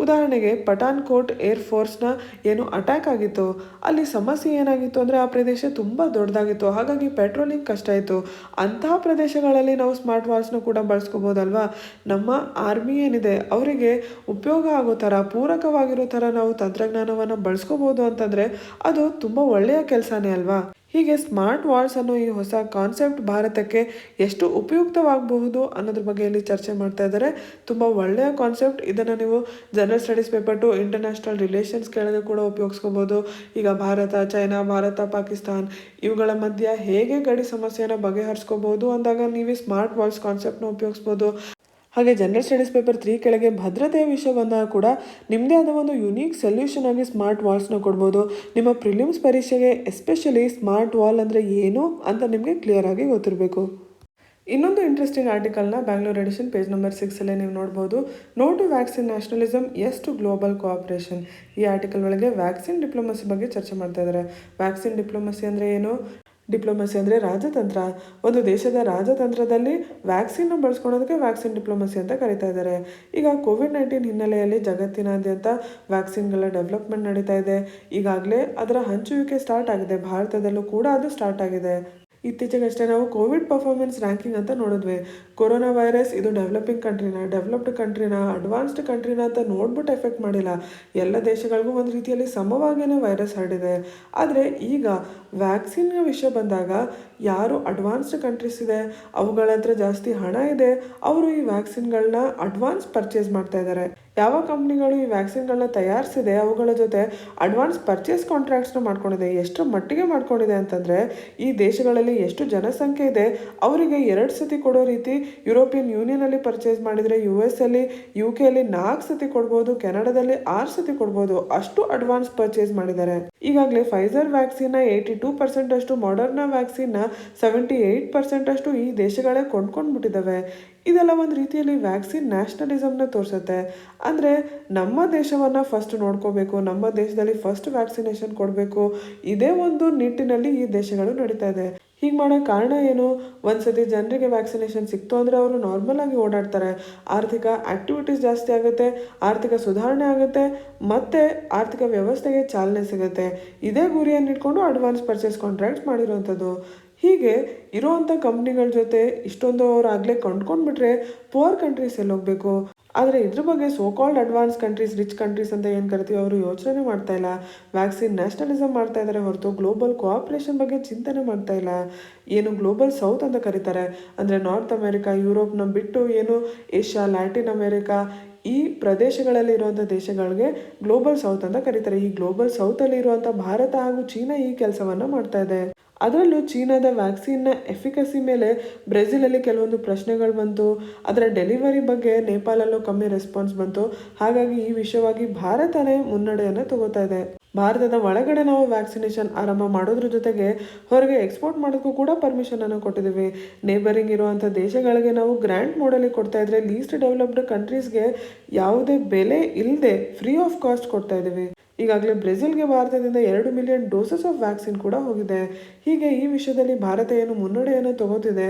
ಉದಾಹರಣೆಗೆ ಪಠಾನ್ಕೋಟ್ ಏರ್ ಫೋರ್ಸ್ನ ಏನು ಅಟ್ಯಾಕ್ ಆಗಿತ್ತು, ಅಲ್ಲಿ ಸಮಸ್ಯೆ ಏನಾಗಿತ್ತು ಅಂದರೆ ಆ ಪ್ರದೇಶ ತುಂಬ ದೊಡ್ಡದಾಗಿತ್ತು, ಹಾಗಾಗಿ ಪೆಟ್ರೋಲಿಂಗ್ ಕಷ್ಟ ಇತ್ತು. ಅಂತಹ ಪ್ರದೇಶಗಳಲ್ಲಿ ನಾವು ಸ್ಮಾರ್ಟ್ ವಾಲ್ಸ್ನ ಕೂಡ ಬಳಸ್ಕೋಬೋದಲ್ವಾ? ನಮ್ಮ ಆರ್ಮಿ ಏನಿದೆ ಅವರಿಗೆ ಉಪಯೋಗ ಆಗೋ ಥರ, ಪೂರಕವಾಗಿರೋ ಥರ ನಾವು ತಂತ್ರಜ್ಞಾನವನ್ನು ಬಳಸ್ಕೋಬೋದು ಅಂತಂದರೆ ಅದು ತುಂಬ ಒಳ್ಳೆಯ ಕೆಲಸನೇ ಅಲ್ವಾ? ಹೀಗೆ ಸ್ಮಾರ್ಟ್ ವಾಲ್ಸ್ ಅನ್ನೋ ಈ ಹೊಸ ಕಾನ್ಸೆಪ್ಟ್ ಭಾರತಕ್ಕೆ ಎಷ್ಟು ಉಪಯುಕ್ತವಾಗಬಹುದು ಅನ್ನೋದ್ರ ಬಗ್ಗೆ ಇಲ್ಲಿ ಚರ್ಚೆ ಮಾಡ್ತಾ ಇದ್ದಾರೆ. ತುಂಬ ಒಳ್ಳೆಯ ಕಾನ್ಸೆಪ್ಟ್. ಇದನ್ನು ನೀವು general studies paper two international relations ಕೆಳಗೆ ಕೂಡ ಉಪಯೋಗಿಸ್ಕೋಬೋದು. ಈಗ ಭಾರತ, ಚೈನಾ, ಭಾರತ, ಪಾಕಿಸ್ತಾನ್ ಇವುಗಳ ಮಧ್ಯೆ ಹೇಗೆ ಗಡಿ ಸಮಸ್ಯೆಯನ್ನು ಬಗೆಹರಿಸ್ಕೋಬೋದು ಅಂದಾಗ ನೀವು ಸ್ಮಾರ್ಟ್ ವಾಲ್ಸ್ ಕಾನ್ಸೆಪ್ಟ್ನ ಉಪಯೋಗಿಸ್ಬೋದು. ಹಾಗೆ ಜನರಲ್ ಸ್ಟಡೀಸ್ ಪೇಪರ್ 3 ಕೆಳಗೆ ಭದ್ರತೆಯ ವಿಷಯ ಬಂದಾಗ ಕೂಡ ನಿಮ್ಮದೇ ಆದ ಒಂದು ಯುನೀಕ್ ಸೊಲ್ಯೂಷನ್ ಆಗಿ ಸ್ಮಾರ್ಟ್ ವಾಲ್ಸ್ನ ಕೊಡ್ಬೋದು. ನಿಮ್ಮ ಪ್ರಿಲಿಮ್ಸ್ ಪರೀಕ್ಷೆಗೆ ಎಸ್ಪೆಷಲಿ ಸ್ಮಾರ್ಟ್ ವಾಲ್ ಅಂದರೆ ಏನು ಅಂತ ನಿಮಗೆ ಕ್ಲಿಯರ್ ಆಗಿ ಗೊತ್ತಿರಬೇಕು. ಇನ್ನೊಂದು ಇಂಟ್ರೆಸ್ಟಿಂಗ್ ಆರ್ಟಿಕಲ್ನ ಬ್ಯಾಂಗ್ಳೂರ್ ಎಡಿಷನ್ ಪೇಜ್ ನಂಬರ್ 6 ನೀವು ನೋಡ್ಬೋದು. No to vaccine nationalism, yes to global cooperation. ಈ ಆರ್ಟಿಕಲ್ ಒಳಗೆ ವ್ಯಾಕ್ಸಿನ್ ಡಿಪ್ಲೊಮಸಿ ಬಗ್ಗೆ ಚರ್ಚೆ ಮಾಡ್ತಾ ಇದ್ದಾರೆ. ವ್ಯಾಕ್ಸಿನ್ ಡಿಪ್ಲೊಮಸಿ ಅಂದರೆ ಏನು? ಡಿಪ್ಲೊಮಸಿ ಅಂದರೆ ರಾಜತಂತ್ರ. ಒಂದು ದೇಶದ ರಾಜತಂತ್ರದಲ್ಲಿ ವ್ಯಾಕ್ಸಿನ್ನ ಬಳಸ್ಕೊಳೋದಕ್ಕೆ ವ್ಯಾಕ್ಸಿನ್ ಡಿಪ್ಲೊಮಸಿ ಅಂತ ಕರೀತಾ ಇದ್ದಾರೆ. ಈಗ ಕೋವಿಡ್-19 ಹಿನ್ನೆಲೆಯಲ್ಲಿ ಜಗತ್ತಿನಾದ್ಯಂತ ವ್ಯಾಕ್ಸಿನ್ಗಳ ಡೆವಲಪ್ಮೆಂಟ್ ನಡೀತಾ ಇದೆ. ಈಗಾಗಲೇ ಅದರ ಹಂಚುವಿಕೆ ಸ್ಟಾರ್ಟ್ ಆಗಿದೆ. ಭಾರತದಲ್ಲೂ ಕೂಡ ಅದು ಸ್ಟಾರ್ಟ್ ಆಗಿದೆ. ಇತ್ತೀಚೆಗಷ್ಟೇ ನಾವು ಕೋವಿಡ್ ಪರ್ಫಾರ್ಮೆನ್ಸ್ ರ್ಯಾಂಕಿಂಗ್ ಅಂತ ನೋಡಿದ್ವಿ. ಕೊರೋನಾ ವೈರಸ್ ಇದು ಡೆವಲಪಿಂಗ್ ಕಂಟ್ರಿನ, ಡೆವಲಪ್ಡ್ ಕಂಟ್ರಿನ, ಅಡ್ವಾನ್ಸ್ಡ್ ಕಂಟ್ರಿನ ಅಂತ ನೋಡ್ಬಿಟ್ಟು ಎಫೆಕ್ಟ್ ಮಾಡಿಲ್ಲ. ಎಲ್ಲ ದೇಶಗಳಿಗೂ ಒಂದು ರೀತಿಯಲ್ಲಿ ಸಮವಾಗೇ ವೈರಸ್ ಹರಡಿದೆ. ಆದರೆ ಈಗ ವ್ಯಾಕ್ಸಿನ್ನ ವಿಷಯ ಬಂದಾಗ ಯಾರು ಅಡ್ವಾನ್ಸ್ಡ್ ಕಂಟ್ರೀಸ್ ಇದೆ, ಅವುಗಳ ಹತ್ರ ಜಾಸ್ತಿ ಹಣ ಇದೆ, ಅವರು ಈ ವ್ಯಾಕ್ಸಿನ್ಗಳನ್ನ ಅಡ್ವಾನ್ಸ್ ಪರ್ಚೇಸ್ ಮಾಡ್ತಾ ಇದ್ದಾರೆ. ಯಾವ ಕಂಪ್ನಿಗಳು ಈ ವ್ಯಾಕ್ಸಿನ್ಗಳನ್ನ ತಯಾರಿಸಿದೆ ಅವುಗಳ ಜೊತೆ ಅಡ್ವಾನ್ಸ್ ಪರ್ಚೇಸ್ ಕಾಂಟ್ರಾಕ್ಟ್ಸ್ನ ಮಾಡ್ಕೊಂಡಿದೆ. ಎಷ್ಟರ ಮಟ್ಟಿಗೆ ಮಾಡ್ಕೊಂಡಿದೆ ಅಂತಂದರೆ, ಈ ದೇಶಗಳಲ್ಲಿ ಎಷ್ಟು ಜನಸಂಖ್ಯೆ ಇದೆ ಅವರಿಗೆ 2 ಸತಿ ಕೊಡೋ ರೀತಿ ಯುರೋಪಿಯನ್ ಯೂನಿಯನಲ್ಲಿ ಪರ್ಚೇಸ್ ಮಾಡಿದರೆ US ಅಲ್ಲಿ, UK ಅಲ್ಲಿ 4 ಸತಿ ಕೊಡ್ಬೋದು, ಕೆನಡಾದಲ್ಲಿ 6 ಸತಿ ಕೊಡ್ಬೋದು. ಅಷ್ಟು ಅಡ್ವಾನ್ಸ್ ಪರ್ಚೇಸ್ ಮಾಡಿದ್ದಾರೆ. ಈಗಾಗಲೇ ಫೈಸರ್ ವ್ಯಾಕ್ಸಿನ್ನ 82% ಅಷ್ಟು, ಮಾಡರ್ನಾ ವ್ಯಾಕ್ಸಿನ್ನ 78% ಅಷ್ಟು ಈ ದೇಶಗಳೇ ಕೊಂಡ್ಕೊಂಡ್ಬಿಟ್ಟಿದ್ದಾವೆ. ಇದೆಲ್ಲ ಒಂದು ರೀತಿಯಲ್ಲಿ ವ್ಯಾಕ್ಸಿನ್ ನ್ಯಾಷನಲಿಸಮ್ನ ತೋರಿಸುತ್ತೆ. ಅಂದರೆ ನಮ್ಮ ದೇಶವನ್ನು ಫಸ್ಟ್ ನೋಡ್ಕೋಬೇಕು, ನಮ್ಮ ದೇಶದಲ್ಲಿ ಫಸ್ಟ್ ವ್ಯಾಕ್ಸಿನೇಷನ್ ಕೊಡಬೇಕು, ಇದೇ ಒಂದು ನಿಟ್ಟಿನಲ್ಲಿ ಈ ದೇಶಗಳು ನಡೀತಾ ಇದೆ. ಹೀಗೆ ಮಾಡೋ ಕಾರಣ ಏನು? ಒಂದ್ಸತಿ ಜನರಿಗೆ ವ್ಯಾಕ್ಸಿನೇಷನ್ ಸಿಕ್ತು ಅಂದರೆ ಅವರು ನಾರ್ಮಲ್ ಆಗಿ ಓಡಾಡ್ತಾರೆ, ಆರ್ಥಿಕ ಆಕ್ಟಿವಿಟೀಸ್ ಜಾಸ್ತಿ ಆಗುತ್ತೆ, ಆರ್ಥಿಕ ಸುಧಾರಣೆ ಆಗುತ್ತೆ, ಮತ್ತು ಆರ್ಥಿಕ ವ್ಯವಸ್ಥೆಗೆ ಚಾಲನೆ ಸಿಗುತ್ತೆ. ಇದೇ ಗುರಿಯನ್ನು ಇಟ್ಕೊಂಡು ಅಡ್ವಾನ್ಸ್ ಪರ್ಚೇಸ್ ಕಾಂಟ್ರಾಕ್ಟ್ಸ್ ಮಾಡಿರುವಂಥದ್ದು. ಹೀಗೆ ಇರುವಂಥ ಕಂಪ್ನಿಗಳ ಜೊತೆ ಇಷ್ಟೊಂದು ಅವ್ರು ಆಗಲೇ ಕೊಂಡ್ಕೊಂಡ್ಬಿಟ್ರೆ ಪುವರ್ ಕಂಟ್ರೀಸ್ ಎಲ್ಲಿ ಹೋಗಬೇಕು? ಆದರೆ ಇದ್ರ ಬಗ್ಗೆ so called advance countries, rich countries ಅಂತ ಏನು ಕರಿತೀವಿ, ಅವರು ಯೋಚನೆ ಮಾಡ್ತಾ ಇಲ್ಲ. ವ್ಯಾಕ್ಸಿನ್ ನ್ಯಾಷನಲಿಸಮ್ ಮಾಡ್ತಾ ಇದ್ದಾರೆ ಹೊರತು ಗ್ಲೋಬಲ್ ಕೋಆಪ್ರೇಷನ್ ಬಗ್ಗೆ ಚಿಂತನೆ ಮಾಡ್ತಾ ಇಲ್ಲ. ಏನು ಗ್ಲೋಬಲ್ ಸೌತ್ ಅಂತ ಕರೀತಾರೆ, ಅಂದರೆ ನಾರ್ತ್ ಅಮೆರಿಕಾ, ಯುರೋಪ್ನ ಬಿಟ್ಟು ಏನು ಏಷ್ಯಾ, ಲ್ಯಾಟಿನ್ ಅಮೆರಿಕಾ ಈ ಪ್ರದೇಶಗಳಲ್ಲಿ ಇರುವಂಥ ದೇಶಗಳಿಗೆ ಗ್ಲೋಬಲ್ ಸೌತ್ ಅಂತ ಕರೀತಾರೆ. ಈ ಗ್ಲೋಬಲ್ ಸೌತಲ್ಲಿ ಇರುವಂಥ ಭಾರತ ಹಾಗೂ ಚೀನಾ ಈ ಕೆಲಸವನ್ನು ಮಾಡ್ತಾ ಇದೆ. ಅದರಲ್ಲೂ ಚೀನಾದ ವ್ಯಾಕ್ಸಿನ್ನ ಎಫಿಕಸಿ ಮೇಲೆ ಬ್ರೆಜಿಲಲ್ಲಿ ಕೆಲವೊಂದು ಪ್ರಶ್ನೆಗಳು ಬಂತು. ಅದರ ಡೆಲಿವರಿ ಬಗ್ಗೆ ನೇಪಾಳಲ್ಲೂ ಕಮ್ಮಿ ರೆಸ್ಪಾನ್ಸ್ ಬಂತು. ಹಾಗಾಗಿ ಈ ವಿಷಯವಾಗಿ ಭಾರತನೇ ಮುನ್ನಡೆಯನ್ನು ತಗೋತಾ ಇದೆ. ಭಾರತದ ಒಳಗಡೆ ನಾವು ವ್ಯಾಕ್ಸಿನೇಷನ್ ಆರಂಭ ಮಾಡೋದ್ರ ಜೊತೆಗೆ ಹೊರಗೆ ಎಕ್ಸ್ಪೋರ್ಟ್ ಮಾಡೋದಕ್ಕೂ ಕೂಡ ಪರ್ಮಿಷನನ್ನು ಕೊಟ್ಟಿದ್ದೀವಿ. ನೇಬರಿಂಗ್ ಇರುವಂಥ ದೇಶಗಳಿಗೆ ನಾವು ಗ್ರ್ಯಾಂಟ್ ಮೋಡಲ್ಲಿ ಕೊಡ್ತಾ ಇದ್ರೆ, ಲೀಸ್ಟ್ ಡೆವಲಪ್ಡ್ ಕಂಟ್ರೀಸ್ಗೆ ಯಾವುದೇ ಬೆಲೆ ಇಲ್ಲದೆ ಫ್ರೀ ಆಫ್ ಕಾಸ್ಟ್ ಕೊಡ್ತಾ ಇದ್ದೀವಿ. ಈಗಾಗಲೇ ಬ್ರೆಜಿಲ್ಗೆ ಭಾರತದಿಂದ 2 ಮಿಲಿಯನ್ ಡೋಸಸ್ ಆಫ್ ವ್ಯಾಕ್ಸಿನ್ ಕೂಡ ಹೋಗಿದೆ. ಹೀಗೆ ಈ ವಿಷಯದಲ್ಲಿ ಭಾರತ ಏನು ಮುನ್ನಡೆಯನ್ನು ತಗೋತಿದೆ,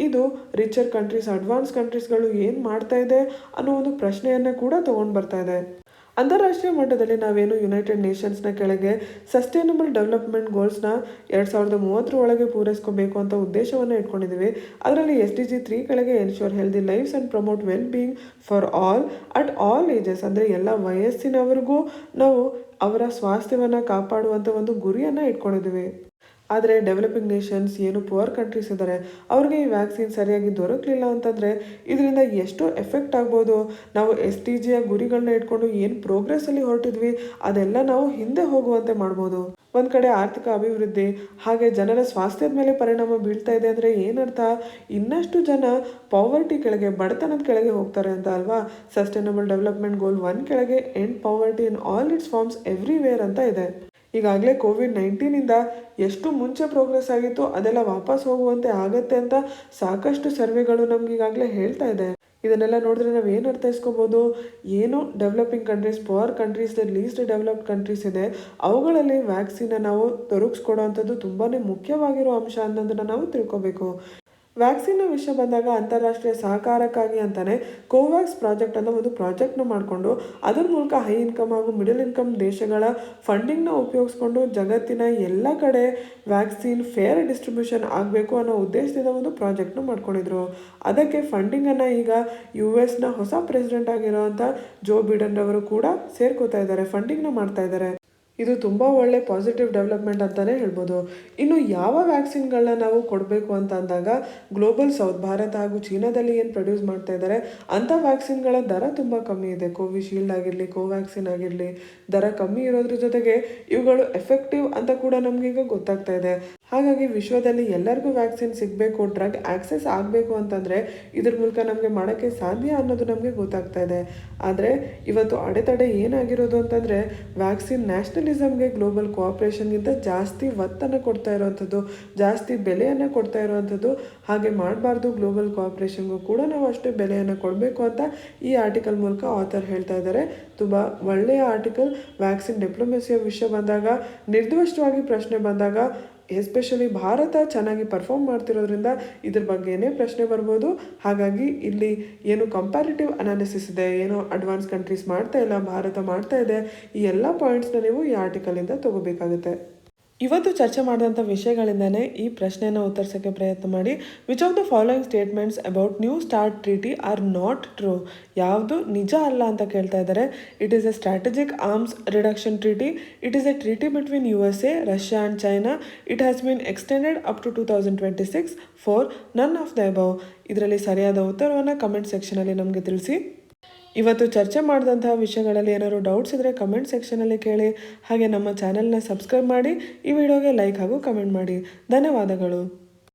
ಇದು ರಿಚರ್ ಕಂಟ್ರೀಸ್, ಅಡ್ವಾನ್ಸ್ ಕಂಟ್ರೀಸ್ಗಳು ಏನು ಮಾಡ್ತಾ ಇದೆ ಅನ್ನೋ ಒಂದು ಪ್ರಶ್ನೆಯನ್ನು ಕೂಡ ತೊಗೊಂಡು ಬರ್ತಾ ಇದೆ. ಅಂತಾರಾಷ್ಟ್ರೀಯ ಮಟ್ಟದಲ್ಲಿ ನಾವೇನು ಯುನೈಟೆಡ್ ನೇಷನ್ಸ್ನ ಕೆಳಗೆ ಸಸ್ಟೈನಬಲ್ ಡೆವಲಪ್ಮೆಂಟ್ ಗೋಲ್ಸ್ನ 2030 ಒಳಗೆ ಪೂರೈಸ್ಕೋಬೇಕು ಅಂತ ಉದ್ದೇಶವನ್ನು ಇಟ್ಕೊಂಡಿದ್ದೀವಿ. ಅದರಲ್ಲಿ SDG 3 ಕೆಳಗೆ ensure healthy lives and promote well being for all at all ages, ಅಂದರೆ ಎಲ್ಲ ವಯಸ್ಸಿನವರೆಗೂ ನಾವು ಅವರ ಸ್ವಾಸ್ಥ್ಯವನ್ನು ಕಾಪಾಡುವಂಥ ಒಂದು ಗುರಿಯನ್ನು ಇಟ್ಕೊಂಡಿದ್ದೀವಿ. ಆದರೆ ಡೆವಲಪಿಂಗ್ ನೇಷನ್ಸ್ ಏನು ಪುವರ್ ಕಂಟ್ರೀಸ್ ಇದ್ದಾರೆ, ಅವ್ರಿಗೆ ಈ ವ್ಯಾಕ್ಸಿನ್ ಸರಿಯಾಗಿ ದೊರಕಲಿಲ್ಲ ಅಂತಂದರೆ ಇದರಿಂದ ಎಷ್ಟು ಎಫೆಕ್ಟ್ ಆಗ್ಬೋದು. ನಾವು SDGಯ ಗುರಿಗಳನ್ನ ಇಟ್ಕೊಂಡು ಏನು ಪ್ರೋಗ್ರೆಸ್ಸಲ್ಲಿ ಹೊರಟಿದ್ವಿ ಅದೆಲ್ಲ ನಾವು ಹಿಂದೆ ಹೋಗುವಂತೆ ಮಾಡ್ಬೋದು. ಒಂದು ಕಡೆ ಆರ್ಥಿಕ ಅಭಿವೃದ್ಧಿ ಹಾಗೆ ಜನರ ಸ್ವಾಸ್ಥ್ಯದ ಮೇಲೆ ಪರಿಣಾಮ ಬೀಳ್ತಾ ಇದೆ ಅಂದರೆ ಏನರ್ಥ? ಇನ್ನಷ್ಟು ಜನ ಪಾವರ್ಟಿ ಕೆಳಗೆ, ಬಡತನದ ಕೆಳಗೆ ಹೋಗ್ತಾರೆ ಅಂತ ಅಲ್ವಾ? ಸಸ್ಟೈನಬಲ್ ಡೆವಲಪ್ಮೆಂಟ್ ಗೋಲ್ 1 ಕೆಳಗೆ end poverty in all its forms everywhere ಅಂತ ಇದೆ. ಈಗಾಗಲೇ COVID-19ಇಂದ ಎಷ್ಟು ಮುಂಚೆ ಪ್ರೋಗ್ರೆಸ್ ಆಗಿತ್ತು ಅದೆಲ್ಲ ವಾಪಸ್ ಹೋಗುವಂತೆ ಆಗತ್ತೆ ಅಂತ ಸಾಕಷ್ಟು ಸರ್ವೆಗಳು ನಮ್ಗೆ ಈಗಾಗಲೇ ಹೇಳ್ತಾ ಇದೆ. ಇದನ್ನೆಲ್ಲ ನೋಡಿದ್ರೆ ನಾವು ಏನು ಅರ್ಥೈಸ್ಕೋಬೋದು? ಏನು developing countries, poor countries, least developed countries ಇದೆ, ಅವುಗಳಲ್ಲಿ ವ್ಯಾಕ್ಸಿನ ನಾವು ದೊರಕಿಸ್ಕೊಡೋ ಅಂಥದ್ದು ತುಂಬಾ ಮುಖ್ಯವಾಗಿರೋ ಅಂಶ ಅನ್ನೋದನ್ನು ನಾವು ತಿಳ್ಕೊಬೇಕು. ವ್ಯಾಕ್ಸಿನ್ನ ವಿಷಯ ಬಂದಾಗ ಅಂತಾರಾಷ್ಟ್ರೀಯ ಸಹಕಾರಕ್ಕಾಗಿ ಅಂತಾನೆ ಕೋವ್ಯಾಕ್ಸ್ ಪ್ರಾಜೆಕ್ಟ್ ಅನ್ನೋ ಒಂದು ಪ್ರಾಜೆಕ್ಟ್ನ ಮಾಡಿಕೊಂಡು ಅದರ ಮೂಲಕ ಹೈ ಇನ್ಕಮ್ ಹಾಗೂ ಮಿಡಲ್ ಇನ್ಕಮ್ ದೇಶಗಳ ಫಂಡಿಂಗ್ನ ಉಪಯೋಗಿಸ್ಕೊಂಡು ಜಗತ್ತಿನ ಎಲ್ಲ ಕಡೆ ವ್ಯಾಕ್ಸಿನ್ ಫೇರ್ ಡಿಸ್ಟ್ರಿಬ್ಯೂಷನ್ ಆಗಬೇಕು ಅನ್ನೋ ಉದ್ದೇಶದಿಂದ ಒಂದು ಪ್ರಾಜೆಕ್ಟ್ನ ಮಾಡ್ಕೊಂಡಿದ್ರು. ಅದಕ್ಕೆ ಫಂಡಿಂಗನ್ನು ಈಗ US ಹೊಸ ಪ್ರೆಸಿಡೆಂಟ್ ಆಗಿರೋವಂಥ ಜೋ ಬಿಡನ್ ಅವರು ಕೂಡ ಸೇರ್ಕೋತಾ ಇದ್ದಾರೆ, ಫಂಡಿಂಗ್ನ ಮಾಡ್ತಾ ಇದ್ದಾರೆ. ಇದು ತುಂಬ ಒಳ್ಳೆ ಪಾಸಿಟಿವ್ ಡೆವಲಪ್ಮೆಂಟ್ ಅಂತಲೇ ಹೇಳ್ಬೋದು. ಇನ್ನು ಯಾವ ವ್ಯಾಕ್ಸಿನ್ಗಳನ್ನ ನಾವು ಕೊಡಬೇಕು ಅಂತ ಅಂದಾಗ ಗ್ಲೋಬಲ್ ಸೌತ್, ಭಾರತ ಹಾಗೂ ಚೀನಾದಲ್ಲಿ ಏನು ಪ್ರೊಡ್ಯೂಸ್ ಮಾಡ್ತಾ ಇದ್ದಾರೆ ಅಂಥ ವ್ಯಾಕ್ಸಿನ್ಗಳ ದರ ತುಂಬ ಕಮ್ಮಿ ಇದೆ. ಕೋವಿಶೀಲ್ಡ್ ಆಗಿರಲಿ, ಕೋವ್ಯಾಕ್ಸಿನ್ ಆಗಿರಲಿ, ದರ ಕಮ್ಮಿ ಇರೋದ್ರ ಜೊತೆಗೆ ಇವುಗಳು ಎಫೆಕ್ಟಿವ್ ಅಂತ ಕೂಡ ನಮಗೀಗ ಗೊತ್ತಾಗ್ತಾ ಇದೆ. ಹಾಗಾಗಿ ವಿಶ್ವದಲ್ಲಿ ಎಲ್ಲರಿಗೂ ವ್ಯಾಕ್ಸಿನ್ ಸಿಗಬೇಕು, ಡ್ರಗ್ ಆಕ್ಸೆಸ್ ಆಗಬೇಕು ಅಂತಂದರೆ ಇದ್ರ ಮೂಲಕ ನಮಗೆ ಮಾಡೋಕ್ಕೆ ಸಾಧ್ಯ ಅನ್ನೋದು ನಮಗೆ ಗೊತ್ತಾಗ್ತಾ ಇದೆ. ಆದರೆ ಇವತ್ತು ಅಡೆತಡೆ ಏನಾಗಿರೋದು ಅಂತಂದರೆ ವ್ಯಾಕ್ಸಿನ್ ನ್ಯಾಷನಲಿಸಮ್ಗೆ, ಗ್ಲೋಬಲ್ ಕೋಆಪ್ರೇಷನ್ಗಿಂತ ಜಾಸ್ತಿ ಒತ್ತನ್ನು ಕೊಡ್ತಾ ಇರೋವಂಥದ್ದು, ಜಾಸ್ತಿ ಬೆಲೆಯನ್ನು ಕೊಡ್ತಾ ಇರೋವಂಥದ್ದು. ಹಾಗೆ ಮಾಡಬಾರ್ದು, ಗ್ಲೋಬಲ್ ಕೋಆಪ್ರೇಷನ್ಗೂ ಕೂಡ ನಾವು ಅಷ್ಟೇ ಬೆಲೆಯನ್ನು ಕೊಡಬೇಕು ಅಂತ ಈ ಆರ್ಟಿಕಲ್ ಮೂಲಕ ಆಥರ್ ಹೇಳ್ತಾ ಇದ್ದಾರೆ. ತುಂಬ ಒಳ್ಳೆಯ ಆರ್ಟಿಕಲ್. ವ್ಯಾಕ್ಸಿನ್ ಡಿಪ್ಲೊಮೆಸಿಯ ವಿಷಯ ಬಂದಾಗ, ನಿರ್ದಿಷ್ಟವಾಗಿ ಪ್ರಶ್ನೆ ಬಂದಾಗ, ಎಸ್ಪೆಷಲಿ ಭಾರತ ಚೆನ್ನಾಗಿ ಪರ್ಫಾರ್ಮ್ ಮಾಡ್ತಿರೋದ್ರಿಂದ ಇದ್ರ ಬಗ್ಗೆ ಏನೇ ಪ್ರಶ್ನೆ ಬರ್ಬೋದು. ಹಾಗಾಗಿ ಇಲ್ಲಿ ಏನು ಕಂಪ್ಯಾರಿಟಿವ್ ಅನಾಲಿಸಿಸ್ ಇದೆ, ಏನೋ ಅಡ್ವಾನ್ಸ್ ಕಂಟ್ರೀಸ್ ಮಾಡ್ತಾ ಇಲ್ಲ, ಭಾರತ ಮಾಡ್ತಾ ಇದೆ, ಈ ಎಲ್ಲ ಪಾಯಿಂಟ್ಸ್ನ ನೀವು ಈ ಆರ್ಟಿಕಲಿಂದ ತಗೋಬೇಕಾಗುತ್ತೆ. ಇವತ್ತು ಚರ್ಚೆ ಮಾಡಿದಂಥ ವಿಷಯಗಳಿಂದನೇ ಈ ಪ್ರಶ್ನೆಯನ್ನು ಉತ್ತರಿಸೋಕ್ಕೆ ಪ್ರಯತ್ನ ಮಾಡಿ. Which of the following statements about new start treaty are not true? ಯಾವುದು ನಿಜ ಅಲ್ಲ ಅಂತ ಕೇಳ್ತಾ ಇದ್ದಾರೆ. It is a strategic arms reduction treaty. It is a treaty between USA, Russia and China. It has been extended up to 2026 for none of the above. ಇದರಲ್ಲಿ ಸರಿಯಾದ ಉತ್ತರವನ್ನು comment ಸೆಕ್ಷನಲ್ಲಿ ನಮಗೆ ತಿಳಿಸಿ. ಇವತ್ತು ಚರ್ಚೆ ಮಾಡಿದಂತಹ ವಿಷಯಗಳಲ್ಲಿ ಏನಾದರೂ ಡೌಟ್ಸ್ ಇದ್ದರೆ ಕಮೆಂಟ್ ಸೆಕ್ಷನಲ್ಲಿ ಕೇಳಿ. ಹಾಗೆ ನಮ್ಮ ಚಾನೆಲ್ನ ಸಬ್ಸ್ಕ್ರೈಬ್ ಮಾಡಿ, ಈ ವಿಡಿಯೋಗೆ ಲೈಕ್ ಹಾಗೂ ಕಮೆಂಟ್ ಮಾಡಿ. ಧನ್ಯವಾದಗಳು.